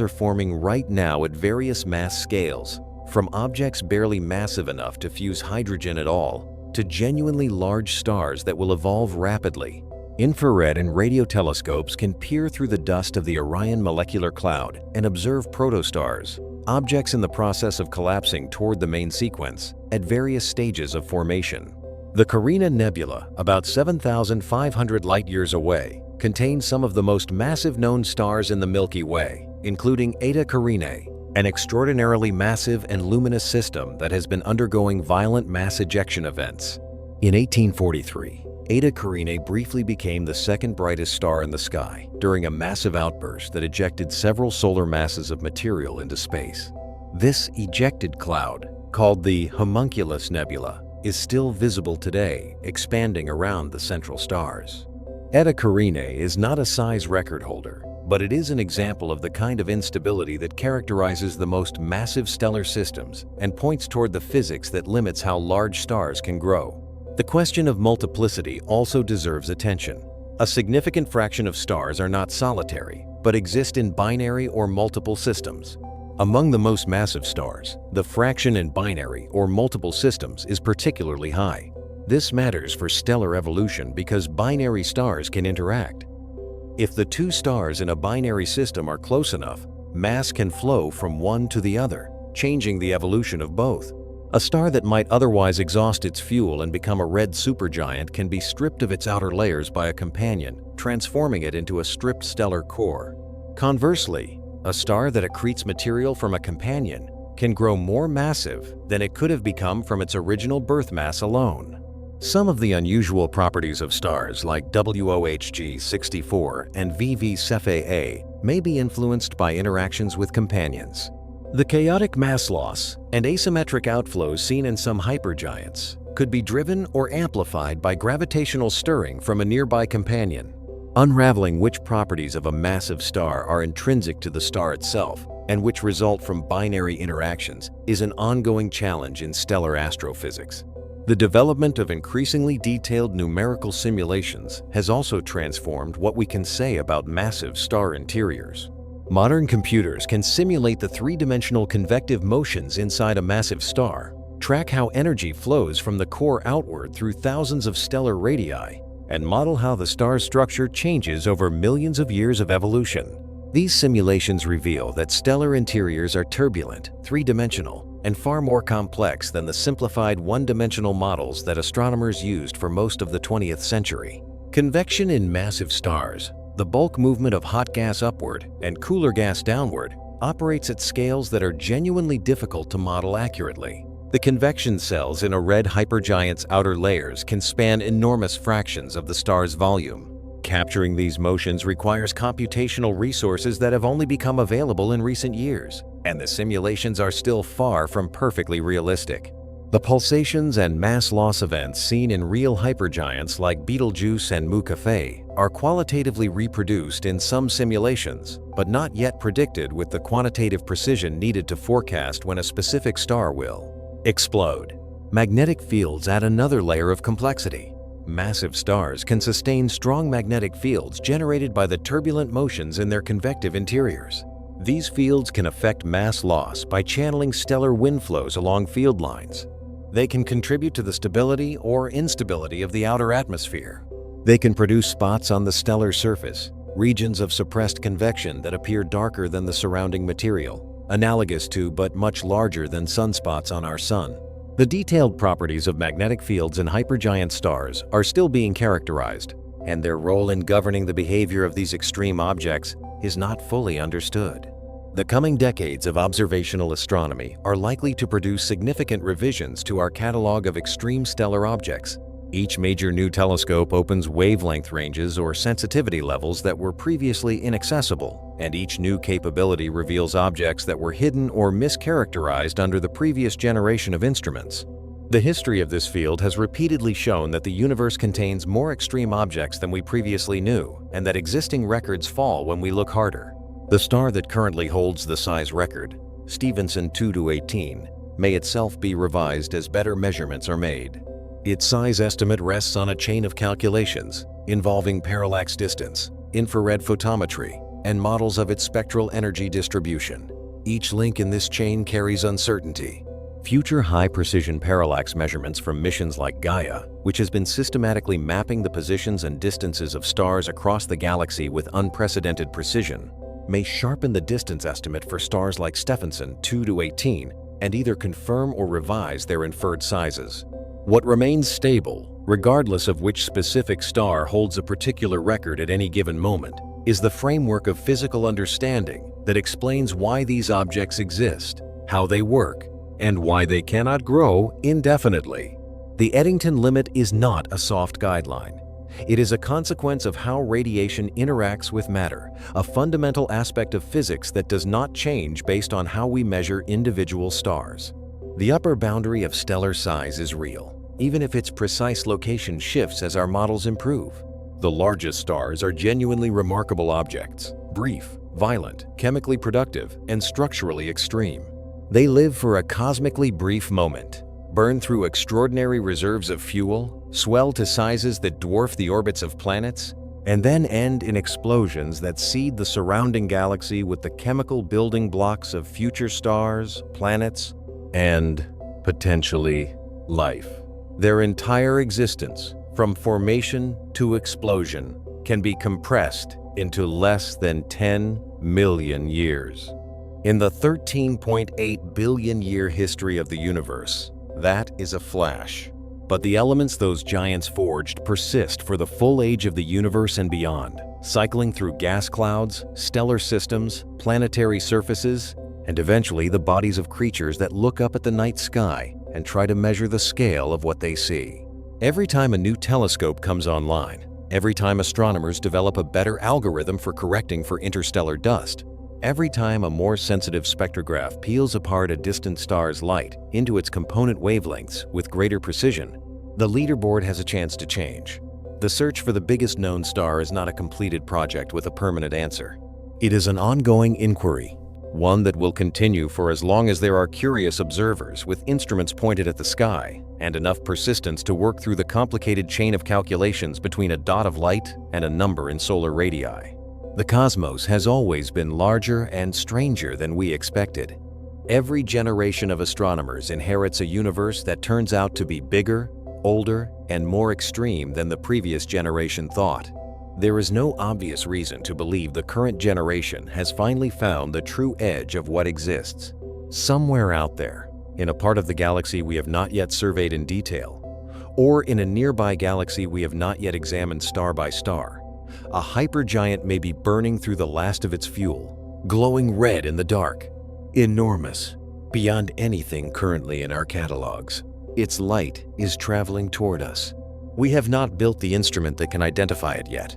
are forming right now at various mass scales, from objects barely massive enough to fuse hydrogen at all, to genuinely large stars that will evolve rapidly. Infrared and radio telescopes can peer through the dust of the Orion molecular cloud and observe protostars, objects in the process of collapsing toward the main sequence, at various stages of formation. The Carina Nebula, about 7,500 light-years away, contains some of the most massive known stars in the Milky Way, including Eta Carinae, an extraordinarily massive and luminous system that has been undergoing violent mass ejection events. In 1843, Eta Carinae briefly became the second brightest star in the sky during a massive outburst that ejected several solar masses of material into space. This ejected cloud, called the Homunculus Nebula, is still visible today, expanding around the central stars. Eta Carinae is not a size record holder, but it is an example of the kind of instability that characterizes the most massive stellar systems and points toward the physics that limits how large stars can grow. The question of multiplicity also deserves attention. A significant fraction of stars are not solitary, but exist in binary or multiple systems. Among the most massive stars, the fraction in binary or multiple systems is particularly high. This matters for stellar evolution because binary stars can interact. If the two stars in a binary system are close enough, mass can flow from one to the other, changing the evolution of both. A star that might otherwise exhaust its fuel and become a red supergiant can be stripped of its outer layers by a companion, transforming it into a stripped stellar core. Conversely, a star that accretes material from a companion can grow more massive than it could have become from its original birth mass alone. Some of the unusual properties of stars like WOHG 64 and Mu Cephei may be influenced by interactions with companions. The chaotic mass loss and asymmetric outflows seen in some hypergiants could be driven or amplified by gravitational stirring from a nearby companion. Unraveling which properties of a massive star are intrinsic to the star itself and which result from binary interactions is an ongoing challenge in stellar astrophysics. The development of increasingly detailed numerical simulations has also transformed what we can say about massive star interiors. Modern computers can simulate the three-dimensional convective motions inside a massive star, track how energy flows from the core outward through thousands of stellar radii, and model how the star's structure changes over millions of years of evolution. These simulations reveal that stellar interiors are turbulent, three-dimensional, and far more complex than the simplified one-dimensional models that astronomers used for most of the 20th century. Convection in massive stars, the bulk movement of hot gas upward and cooler gas downward, operates at scales that are genuinely difficult to model accurately. The convection cells in a red hypergiant's outer layers can span enormous fractions of the star's volume. Capturing these motions requires computational resources that have only become available in recent years, and the simulations are still far from perfectly realistic. The pulsations and mass loss events seen in real hypergiants like Betelgeuse and Mu Cephei are qualitatively reproduced in some simulations, but not yet predicted with the quantitative precision needed to forecast when a specific star will explode. Magnetic fields add another layer of complexity. Massive stars can sustain strong magnetic fields generated by the turbulent motions in their convective interiors. These fields can affect mass loss by channeling stellar wind flows along field lines. They can contribute to the stability or instability of the outer atmosphere. They can produce spots on the stellar surface, regions of suppressed convection that appear darker than the surrounding material, analogous to but much larger than sunspots on our sun. The detailed properties of magnetic fields in hypergiant stars are still being characterized, and their role in governing the behavior of these extreme objects is not fully understood. The coming decades of observational astronomy are likely to produce significant revisions to our catalog of extreme stellar objects. Each major new telescope opens wavelength ranges or sensitivity levels that were previously inaccessible, and each new capability reveals objects that were hidden or mischaracterized under the previous generation of instruments. The history of this field has repeatedly shown that the universe contains more extreme objects than we previously knew, and that existing records fall when we look harder. The star that currently holds the size record, Stephenson 2-18, may itself be revised as better measurements are made. Its size estimate rests on a chain of calculations involving parallax distance, infrared photometry, and models of its spectral energy distribution. Each link in this chain carries uncertainty. Future high-precision parallax measurements from missions like Gaia, which has been systematically mapping the positions and distances of stars across the galaxy with unprecedented precision, may sharpen the distance estimate for stars like Stephenson 2-18 and either confirm or revise their inferred sizes. What remains stable, regardless of which specific star holds a particular record at any given moment, is the framework of physical understanding that explains why these objects exist, how they work, and why they cannot grow indefinitely. The Eddington limit is not a soft guideline. It is a consequence of how radiation interacts with matter, a fundamental aspect of physics that does not change based on how we measure individual stars. The upper boundary of stellar size is real, even if its precise location shifts as our models improve. The largest stars are genuinely remarkable objects, brief, violent, chemically productive, and structurally extreme. They live for a cosmically brief moment, burn through extraordinary reserves of fuel, swell to sizes that dwarf the orbits of planets, and then end in explosions that seed the surrounding galaxy with the chemical building blocks of future stars, planets, and, potentially, life. Their entire existence, from formation to explosion, can be compressed into less than 10 million years. In the 13.8 billion year history of the universe, that is a flash. But the elements those giants forged persist for the full age of the universe and beyond, cycling through gas clouds, stellar systems, planetary surfaces, and eventually the bodies of creatures that look up at the night sky and try to measure the scale of what they see. Every time a new telescope comes online, every time astronomers develop a better algorithm for correcting for interstellar dust, every time a more sensitive spectrograph peels apart a distant star's light into its component wavelengths with greater precision, the leaderboard has a chance to change. The search for the biggest known star is not a completed project with a permanent answer. It is an ongoing inquiry, one that will continue for as long as there are curious observers with instruments pointed at the sky and enough persistence to work through the complicated chain of calculations between a dot of light and a number in solar radii. The cosmos has always been larger and stranger than we expected. Every generation of astronomers inherits a universe that turns out to be bigger, older, and more extreme than the previous generation thought. There is no obvious reason to believe the current generation has finally found the true edge of what exists. Somewhere out there, in a part of the galaxy we have not yet surveyed in detail, or in a nearby galaxy we have not yet examined star by star, a hypergiant may be burning through the last of its fuel, glowing red in the dark. Enormous, beyond anything currently in our catalogs. Its light is traveling toward us. We have not built the instrument that can identify it yet,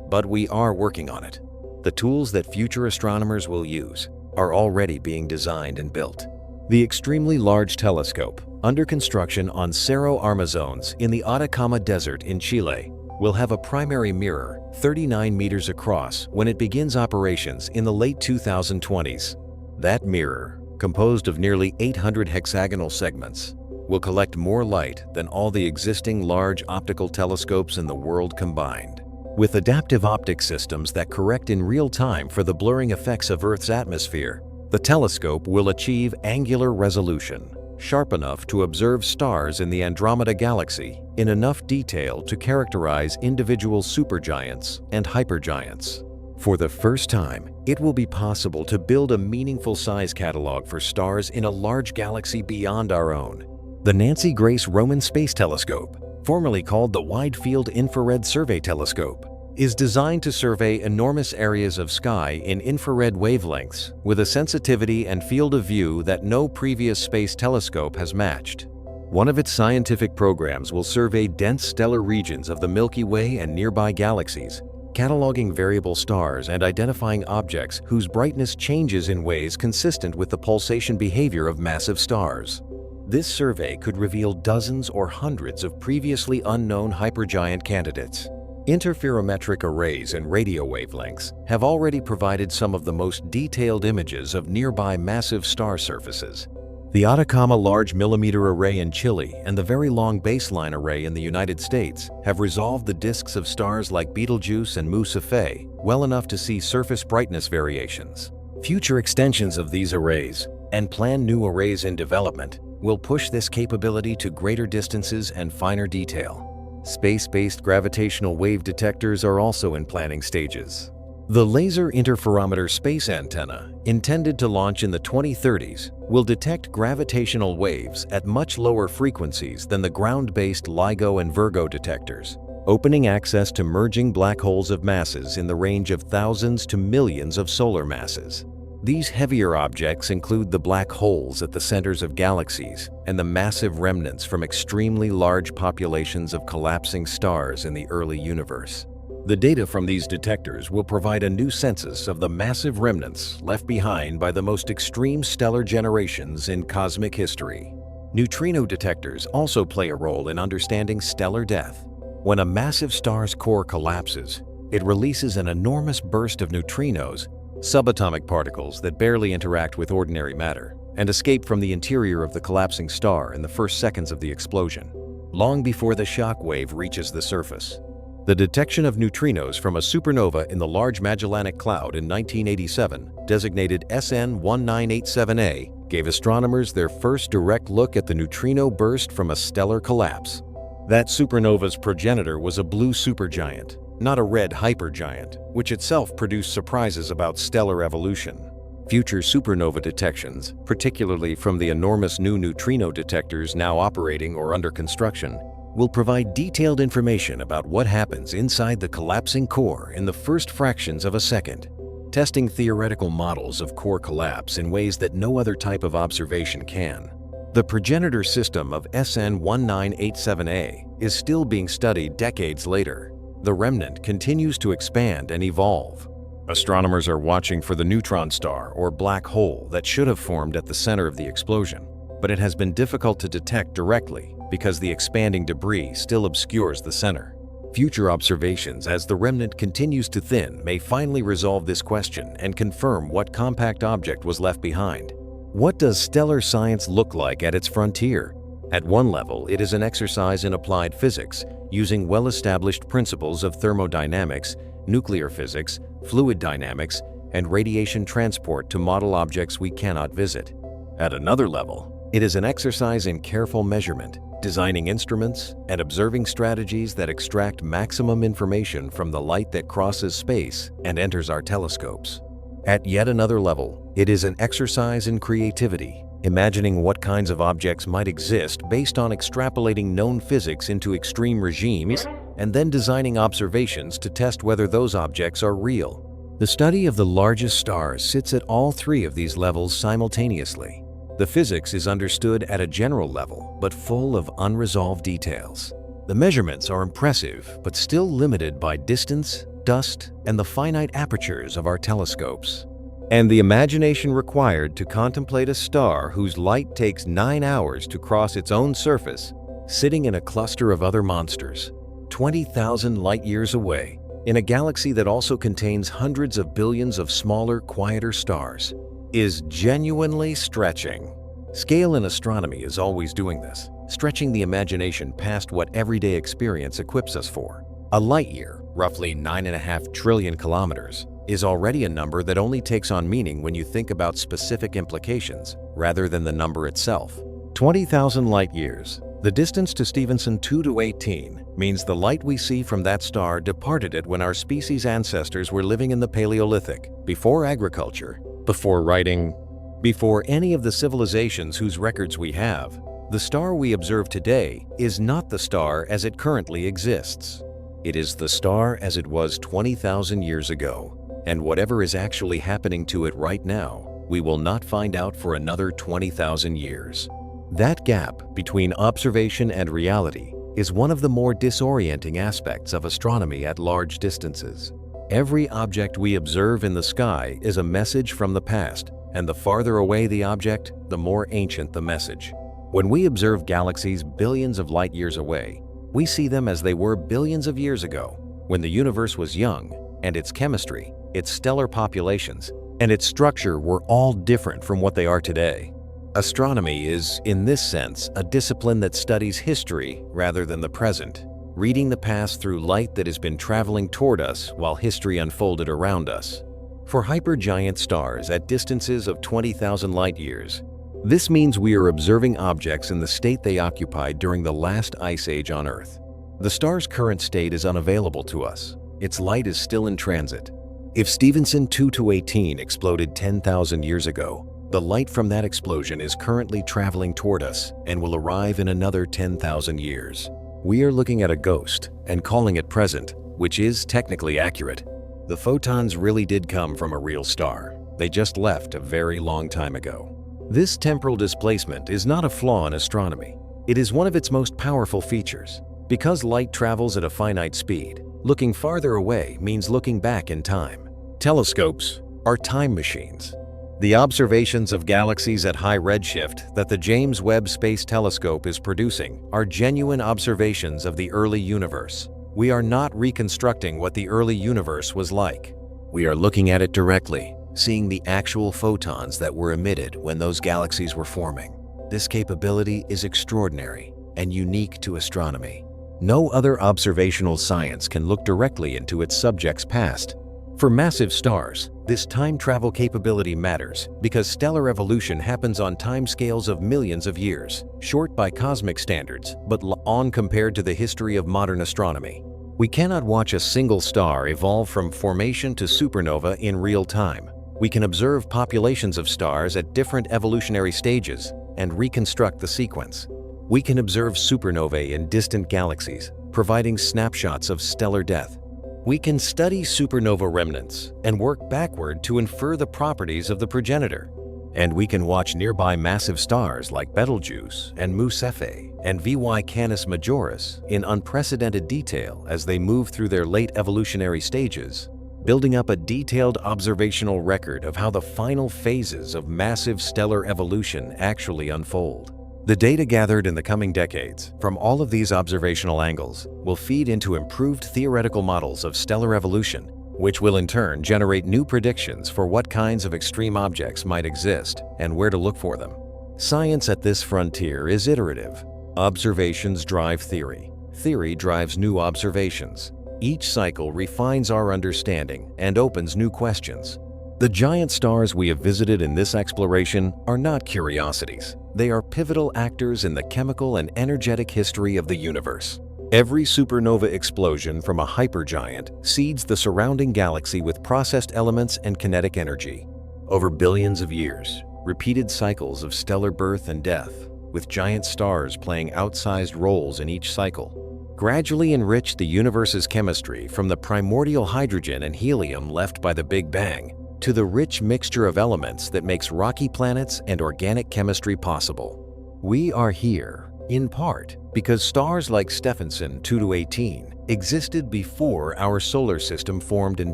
but we are working on it. The tools that future astronomers will use are already being designed and built. The extremely large telescope, under construction on Cerro Armazones in the Atacama Desert in Chile, will have a primary mirror 39 meters across when it begins operations in the late 2020s. That mirror, composed of nearly 800 hexagonal segments, will collect more light than all the existing large optical telescopes in the world combined. With adaptive optics systems that correct in real time for the blurring effects of Earth's atmosphere, the telescope will achieve angular resolution, sharp enough to observe stars in the Andromeda galaxy in enough detail to characterize individual supergiants and hypergiants. For the first time, it will be possible to build a meaningful size catalog for stars in a large galaxy beyond our own. The Nancy Grace Roman Space Telescope, formerly called the Wide Field Infrared Survey Telescope, is designed to survey enormous areas of sky in infrared wavelengths with a sensitivity and field of view that no previous space telescope has matched. One of its scientific programs will survey dense stellar regions of the Milky Way and nearby galaxies, cataloging variable stars and identifying objects whose brightness changes in ways consistent with the pulsation behavior of massive stars. This survey could reveal dozens or hundreds of previously unknown hypergiant candidates. Interferometric arrays and radio wavelengths have already provided some of the most detailed images of nearby massive star surfaces. The Atacama Large Millimeter Array in Chile and the Very Long Baseline Array in the United States have resolved the disks of stars like Betelgeuse and Mu Cephei well enough to see surface brightness variations. Future extensions of these arrays, and planned new arrays in development, will push this capability to greater distances and finer detail. Space-based gravitational wave detectors are also in planning stages. The Laser Interferometer Space Antenna, intended to launch in the 2030s, will detect gravitational waves at much lower frequencies than the ground-based LIGO and Virgo detectors, opening access to merging black holes of masses in the range of thousands to millions of solar masses. These heavier objects include the black holes at the centers of galaxies and the massive remnants from extremely large populations of collapsing stars in the early universe. The data from these detectors will provide a new census of the massive remnants left behind by the most extreme stellar generations in cosmic history. Neutrino detectors also play a role in understanding stellar death. When a massive star's core collapses, it releases an enormous burst of neutrinos, subatomic particles that barely interact with ordinary matter, and escape from the interior of the collapsing star in the first seconds of the explosion, long before the shock wave reaches the surface. The detection of neutrinos from a supernova in the Large Magellanic Cloud in 1987, designated SN 1987A, gave astronomers their first direct look at the neutrino burst from a stellar collapse. That supernova's progenitor was a blue supergiant, not a red hypergiant, which itself produced surprises about stellar evolution. Future supernova detections, particularly from the enormous new neutrino detectors now operating or under construction, will provide detailed information about what happens inside the collapsing core in the first fractions of a second, testing theoretical models of core collapse in ways that no other type of observation can. The progenitor system of SN 1987A is still being studied decades later. The remnant continues to expand and evolve. Astronomers are watching for the neutron star or black hole that should have formed at the center of the explosion, but it has been difficult to detect directly because the expanding debris still obscures the center. Future observations as the remnant continues to thin may finally resolve this question and confirm what compact object was left behind. What does stellar science look like at its frontier? At one level, it is an exercise in applied physics, using well-established principles of thermodynamics, nuclear physics, fluid dynamics, and radiation transport to model objects we cannot visit. At another level, it is an exercise in careful measurement, designing instruments and observing strategies that extract maximum information from the light that crosses space and enters our telescopes. At yet another level, it is an exercise in creativity, imagining what kinds of objects might exist based on extrapolating known physics into extreme regimes and then designing observations to test whether those objects are real. The study of the largest stars sits at all three of these levels simultaneously. The physics is understood at a general level, but full of unresolved details. The measurements are impressive, but still limited by distance, dust, and the finite apertures of our telescopes. And the imagination required to contemplate a star whose light takes 9 hours to cross its own surface, sitting in a cluster of other monsters, 20,000 light-years away, in a galaxy that also contains hundreds of billions of smaller, quieter stars, is genuinely stretching. Scale in astronomy is always doing this, stretching the imagination past what everyday experience equips us for. A light-year, roughly 9.5 trillion kilometers, is already a number that only takes on meaning when you think about specific implications, rather than the number itself. 20,000 light-years. The distance to Stephenson 2-18 means the light we see from that star departed it when our species' ancestors were living in the Paleolithic, before agriculture, before writing, before any of the civilizations whose records we have. The star we observe today is not the star as it currently exists. It is the star as it was 20,000 years ago, and whatever is actually happening to it right now, we will not find out for another 20,000 years. That gap between observation and reality is one of the more disorienting aspects of astronomy at large distances. Every object we observe in the sky is a message from the past, and the farther away the object, the more ancient the message. When we observe galaxies billions of light years away, we see them as they were billions of years ago, when the universe was young, and its chemistry, its stellar populations, and its structure were all different from what they are today. Astronomy is, in this sense, a discipline that studies history rather than the present, reading the past through light that has been traveling toward us while history unfolded around us. For hypergiant stars at distances of 20,000 light-years, this means we are observing objects in the state they occupied during the last ice age on Earth. The star's current state is unavailable to us. Its light is still in transit. If Stephenson 2-18 exploded 10,000 years ago, the light from that explosion is currently traveling toward us and will arrive in another 10,000 years. We are looking at a ghost and calling it present, which is technically accurate. The photons really did come from a real star. They just left a very long time ago. This temporal displacement is not a flaw in astronomy. It is one of its most powerful features. Because light travels at a finite speed, looking farther away means looking back in time. Telescopes are time machines. The observations of galaxies at high redshift that the James Webb Space Telescope is producing are genuine observations of the early universe. We are not reconstructing what the early universe was like. We are looking at it directly, seeing the actual photons that were emitted when those galaxies were forming. This capability is extraordinary and unique to astronomy. No other observational science can look directly into its subject's past. For massive stars, this time travel capability matters because stellar evolution happens on timescales of millions of years, short by cosmic standards, but long compared to the history of modern astronomy. We cannot watch a single star evolve from formation to supernova in real time. We can observe populations of stars at different evolutionary stages and reconstruct the sequence. We can observe supernovae in distant galaxies, providing snapshots of stellar death. We can study supernova remnants and work backward to infer the properties of the progenitor. And we can watch nearby massive stars like Betelgeuse and Mu Cephei and VY Canis Majoris in unprecedented detail as they move through their late evolutionary stages, building up a detailed observational record of how the final phases of massive stellar evolution actually unfold. The data gathered in the coming decades from all of these observational angles will feed into improved theoretical models of stellar evolution, which will in turn generate new predictions for what kinds of extreme objects might exist and where to look for them. Science at this frontier is iterative. Observations drive theory. Theory drives new observations. Each cycle refines our understanding and opens new questions. The giant stars we have visited in this exploration are not curiosities. They are pivotal actors in the chemical and energetic history of the universe. Every supernova explosion from a hypergiant seeds the surrounding galaxy with processed elements and kinetic energy. Over billions of years, repeated cycles of stellar birth and death, with giant stars playing outsized roles in each cycle, gradually enriched the universe's chemistry from the primordial hydrogen and helium left by the Big Bang to the rich mixture of elements that makes rocky planets and organic chemistry possible. We are here, in part, because stars like Stephenson 2-18 existed before our solar system formed and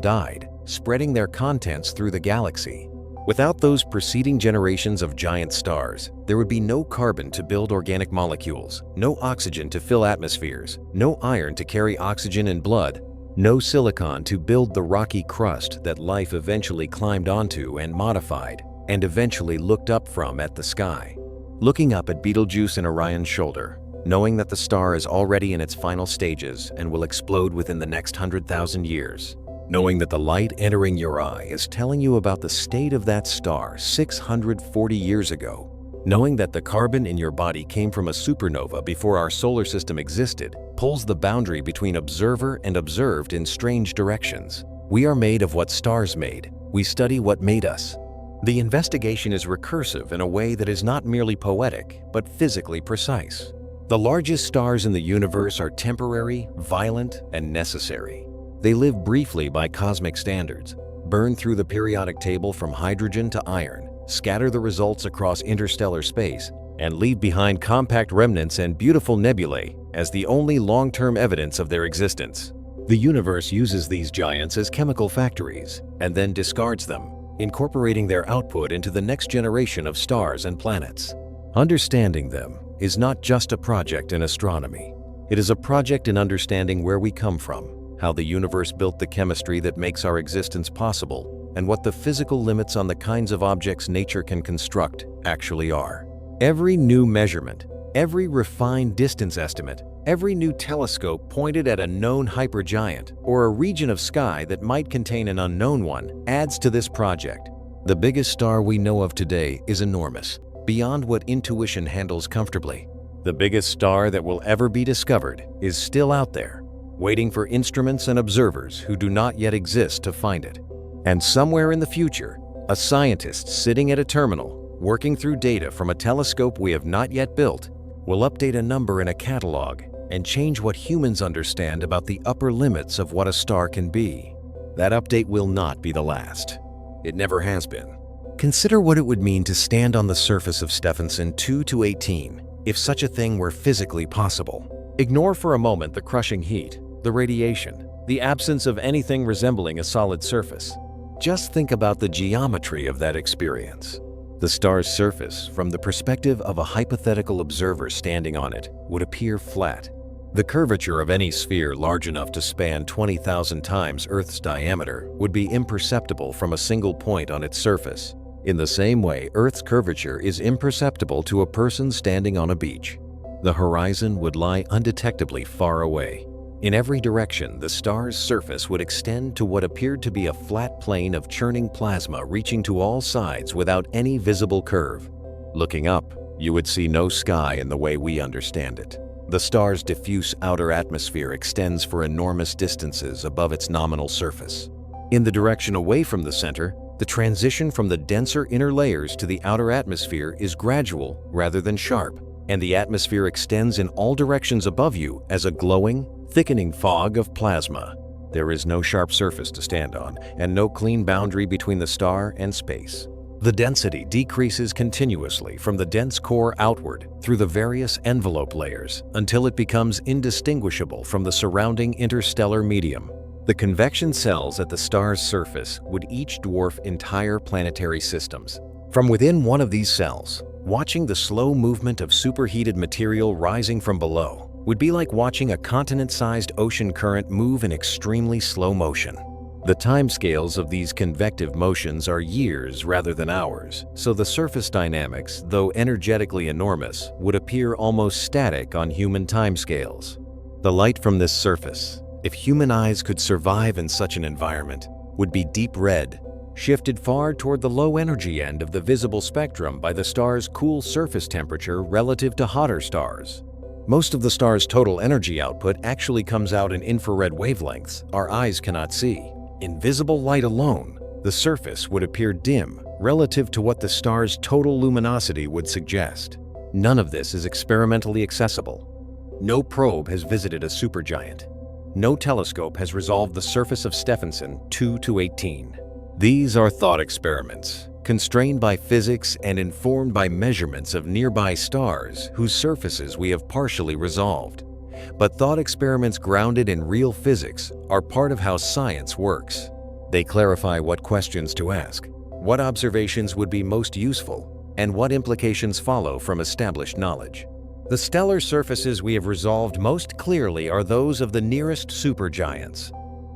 died, spreading their contents through the galaxy. Without those preceding generations of giant stars, there would be no carbon to build organic molecules, no oxygen to fill atmospheres, no iron to carry oxygen in blood, no silicon to build the rocky crust that life eventually climbed onto and modified, and eventually looked up from at the sky. Looking up at Betelgeuse in Orion's shoulder, knowing that the star is already in its final stages and will explode within the next 100,000 years, knowing that the light entering your eye is telling you about the state of that star 640 years ago, knowing that the carbon in your body came from a supernova before our solar system existed, pulls the boundary between observer and observed in strange directions. We are made of what stars made. We study what made us. The investigation is recursive in a way that is not merely poetic, but physically precise. The largest stars in the universe are temporary, violent, and necessary. They live briefly by cosmic standards, burn through the periodic table from hydrogen to iron, scatter the results across interstellar space, and leave behind compact remnants and beautiful nebulae as the only long-term evidence of their existence. The universe uses these giants as chemical factories and then discards them, incorporating their output into the next generation of stars and planets. Understanding them is not just a project in astronomy. It is a project in understanding where we come from, how the universe built the chemistry that makes our existence possible, and what the physical limits on the kinds of objects nature can construct actually are. Every new measurement, every refined distance estimate, every new telescope pointed at a known hypergiant or a region of sky that might contain an unknown one adds to this project. The biggest star we know of today is enormous, beyond what intuition handles comfortably. The biggest star that will ever be discovered is still out there, waiting for instruments and observers who do not yet exist to find it. And somewhere in the future, a scientist sitting at a terminal, working through data from a telescope we have not yet built, will update a number in a catalog and change what humans understand about the upper limits of what a star can be. That update will not be the last. It never has been. Consider what it would mean to stand on the surface of Stephenson 2-18, if such a thing were physically possible. Ignore for a moment the crushing heat, the radiation, the absence of anything resembling a solid surface. Just think about the geometry of that experience. The star's surface, from the perspective of a hypothetical observer standing on it, would appear flat. The curvature of any sphere large enough to span 20,000 times Earth's diameter would be imperceptible from a single point on its surface. In the same way, Earth's curvature is imperceptible to a person standing on a beach. The horizon would lie undetectably far away. In every direction, the star's surface would extend to what appeared to be a flat plane of churning plasma reaching to all sides without any visible curve. Looking up, you would see no sky in the way we understand it. The star's diffuse outer atmosphere extends for enormous distances above its nominal surface. In the direction away from the center, the transition from the denser inner layers to the outer atmosphere is gradual rather than sharp, and the atmosphere extends in all directions above you as a glowing, thickening fog of plasma. There is no sharp surface to stand on, and no clean boundary between the star and space. The density decreases continuously from the dense core outward through the various envelope layers until it becomes indistinguishable from the surrounding interstellar medium. The convection cells at the star's surface would each dwarf entire planetary systems. From within one of these cells, watching the slow movement of superheated material rising from below would be like watching a continent-sized ocean current move in extremely slow motion. The timescales of these convective motions are years rather than hours, so the surface dynamics, though energetically enormous, would appear almost static on human timescales. The light from this surface, if human eyes could survive in such an environment, would be deep red, shifted far toward the low energy end of the visible spectrum by the star's cool surface temperature relative to hotter stars. Most of the star's total energy output actually comes out in infrared wavelengths our eyes cannot see. In visible light alone, the surface would appear dim relative to what the star's total luminosity would suggest. None of this is experimentally accessible. No probe has visited a supergiant. No telescope has resolved the surface of Stephenson 2-18. These are thought experiments, constrained by physics and informed by measurements of nearby stars whose surfaces we have partially resolved. But thought experiments grounded in real physics are part of how science works. They clarify what questions to ask, what observations would be most useful, and what implications follow from established knowledge. The stellar surfaces we have resolved most clearly are those of the nearest supergiants.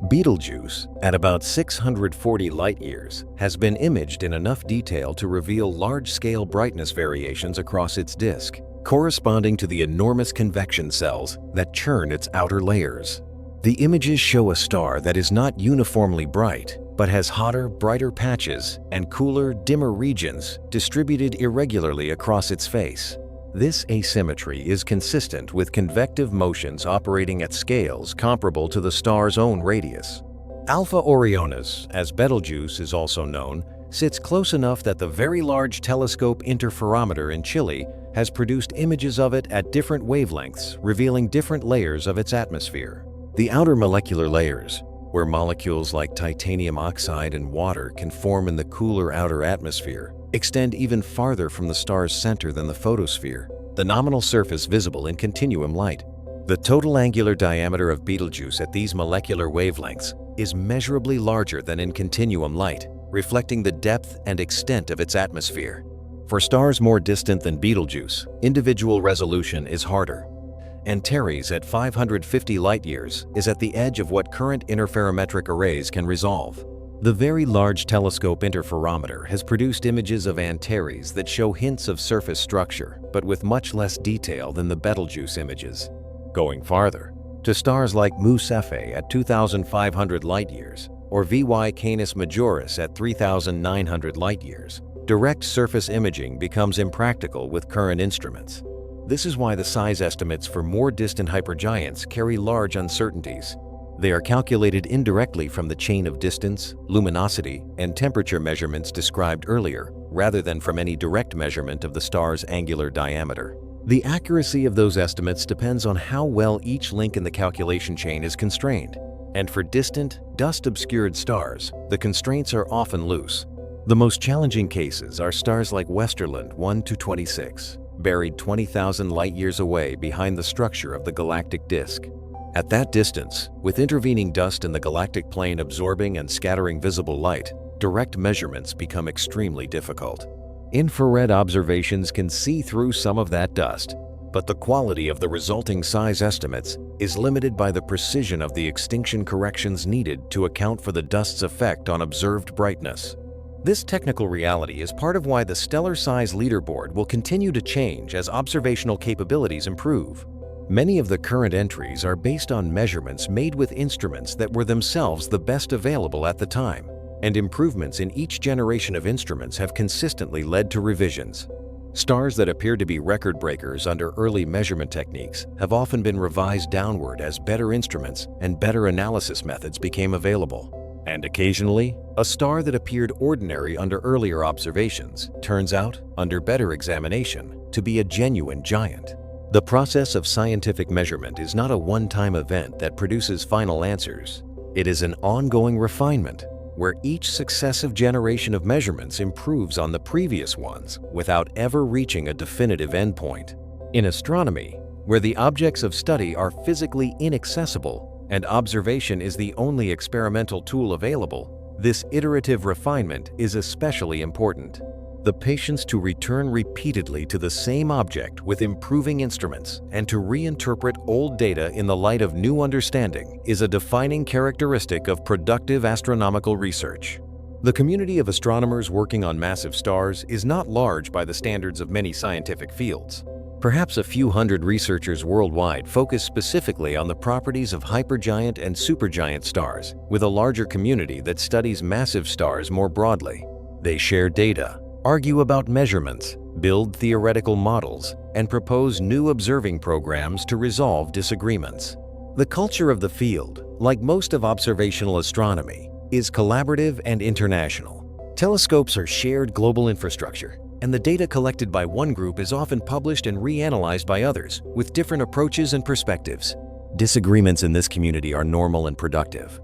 Betelgeuse, at about 640 light-years, has been imaged in enough detail to reveal large-scale brightness variations across its disk, corresponding to the enormous convection cells that churn its outer layers. The images show a star that is not uniformly bright, but has hotter, brighter patches and cooler, dimmer regions distributed irregularly across its face. This asymmetry is consistent with convective motions operating at scales comparable to the star's own radius. Alpha Orionis, as Betelgeuse is also known, sits close enough that the Very Large Telescope Interferometer in Chile has produced images of it at different wavelengths, revealing different layers of its atmosphere. The outer molecular layers, where molecules like titanium oxide and water can form in the cooler outer atmosphere, extend even farther from the star's center than the photosphere, the nominal surface visible in continuum light. The total angular diameter of Betelgeuse at these molecular wavelengths is measurably larger than in continuum light, reflecting the depth and extent of its atmosphere. For stars more distant than Betelgeuse, individual resolution is harder. Antares at 550 light-years is at the edge of what current interferometric arrays can resolve. The Very Large Telescope Interferometer has produced images of Antares that show hints of surface structure, but with much less detail than the Betelgeuse images. Going farther, to stars like Mu Cephei at 2,500 light-years or VY Canis Majoris at 3,900 light-years, direct surface imaging becomes impractical with current instruments. This is why the size estimates for more distant hypergiants carry large uncertainties. They are calculated indirectly from the chain of distance, luminosity, and temperature measurements described earlier, rather than from any direct measurement of the star's angular diameter. The accuracy of those estimates depends on how well each link in the calculation chain is constrained. And for distant, dust-obscured stars, the constraints are often loose. The most challenging cases are stars like Westerland 1-26, buried 20,000 light-years away behind the structure of the galactic disk. At that distance, with intervening dust in the galactic plane absorbing and scattering visible light, direct measurements become extremely difficult. Infrared observations can see through some of that dust, but the quality of the resulting size estimates is limited by the precision of the extinction corrections needed to account for the dust's effect on observed brightness. This technical reality is part of why the stellar size leaderboard will continue to change as observational capabilities improve. Many of the current entries are based on measurements made with instruments that were themselves the best available at the time, and improvements in each generation of instruments have consistently led to revisions. Stars that appeared to be record breakers under early measurement techniques have often been revised downward as better instruments and better analysis methods became available. And occasionally, a star that appeared ordinary under earlier observations turns out, under better examination, to be a genuine giant. The process of scientific measurement is not a one-time event that produces final answers. It is an ongoing refinement, where each successive generation of measurements improves on the previous ones without ever reaching a definitive endpoint. In astronomy, where the objects of study are physically inaccessible and observation is the only experimental tool available, this iterative refinement is especially important. The patience to return repeatedly to the same object with improving instruments and to reinterpret old data in the light of new understanding is a defining characteristic of productive astronomical research. The community of astronomers working on massive stars is not large by the standards of many scientific fields. Perhaps a few hundred researchers worldwide focus specifically on the properties of hypergiant and supergiant stars, with a larger community that studies massive stars more broadly. They share data, argue about measurements, build theoretical models, and propose new observing programs to resolve disagreements. The culture of the field, like most of observational astronomy, is collaborative and international. Telescopes are shared global infrastructure, and the data collected by one group is often published and reanalyzed by others with different approaches and perspectives. Disagreements in this community are normal and productive.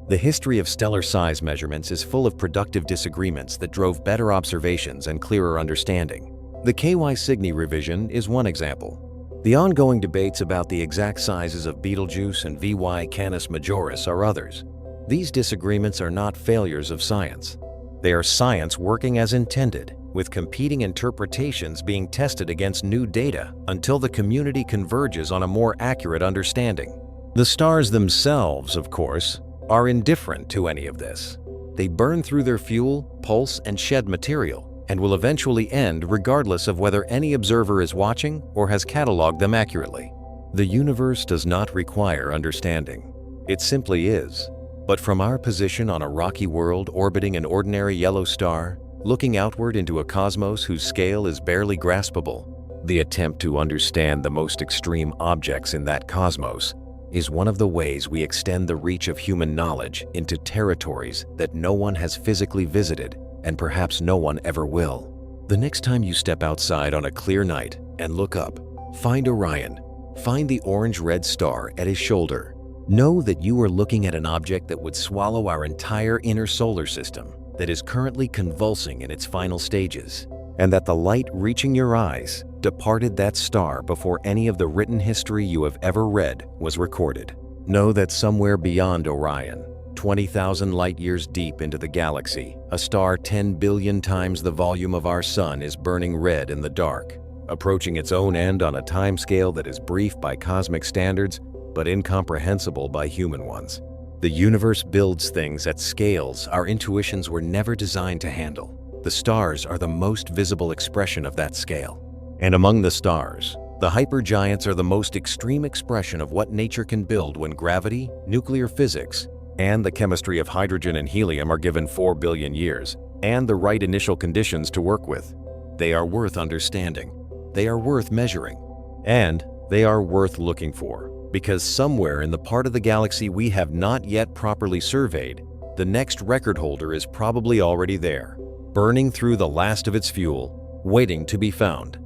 The history of stellar size measurements is full of productive disagreements that drove better observations and clearer understanding. The KY Cygni revision is one example. The ongoing debates about the exact sizes of Betelgeuse and VY Canis Majoris are others. These disagreements are not failures of science. They are science working as intended, with competing interpretations being tested against new data until the community converges on a more accurate understanding. The stars themselves, of course, are indifferent to any of this. They burn through their fuel, pulse, and shed material, and will eventually end regardless of whether any observer is watching or has cataloged them accurately. The universe does not require understanding. It simply is. But from our position on a rocky world orbiting an ordinary yellow star, looking outward into a cosmos whose scale is barely graspable, the attempt to understand the most extreme objects in that cosmos is one of the ways we extend the reach of human knowledge into territories that no one has physically visited and perhaps no one ever will. The next time you step outside on a clear night and look up, find Orion. Find the orange-red star at his shoulder. Know that you are looking at an object that would swallow our entire inner solar system, that is currently convulsing in its final stages, and that the light reaching your eyes departed that star before any of the written history you have ever read was recorded. Know that somewhere beyond Orion, 20,000 light-years deep into the galaxy, a star 10 billion times the volume of our sun is burning red in the dark, approaching its own end on a timescale that is brief by cosmic standards, but incomprehensible by human ones. The universe builds things at scales our intuitions were never designed to handle. The stars are the most visible expression of that scale. And among the stars, the hypergiants are the most extreme expression of what nature can build when gravity, nuclear physics, and the chemistry of hydrogen and helium are given 4 billion years, and the right initial conditions to work with. They are worth understanding. They are worth measuring. And they are worth looking for. Because somewhere in the part of the galaxy we have not yet properly surveyed, the next record holder is probably already there, burning through the last of its fuel, waiting to be found.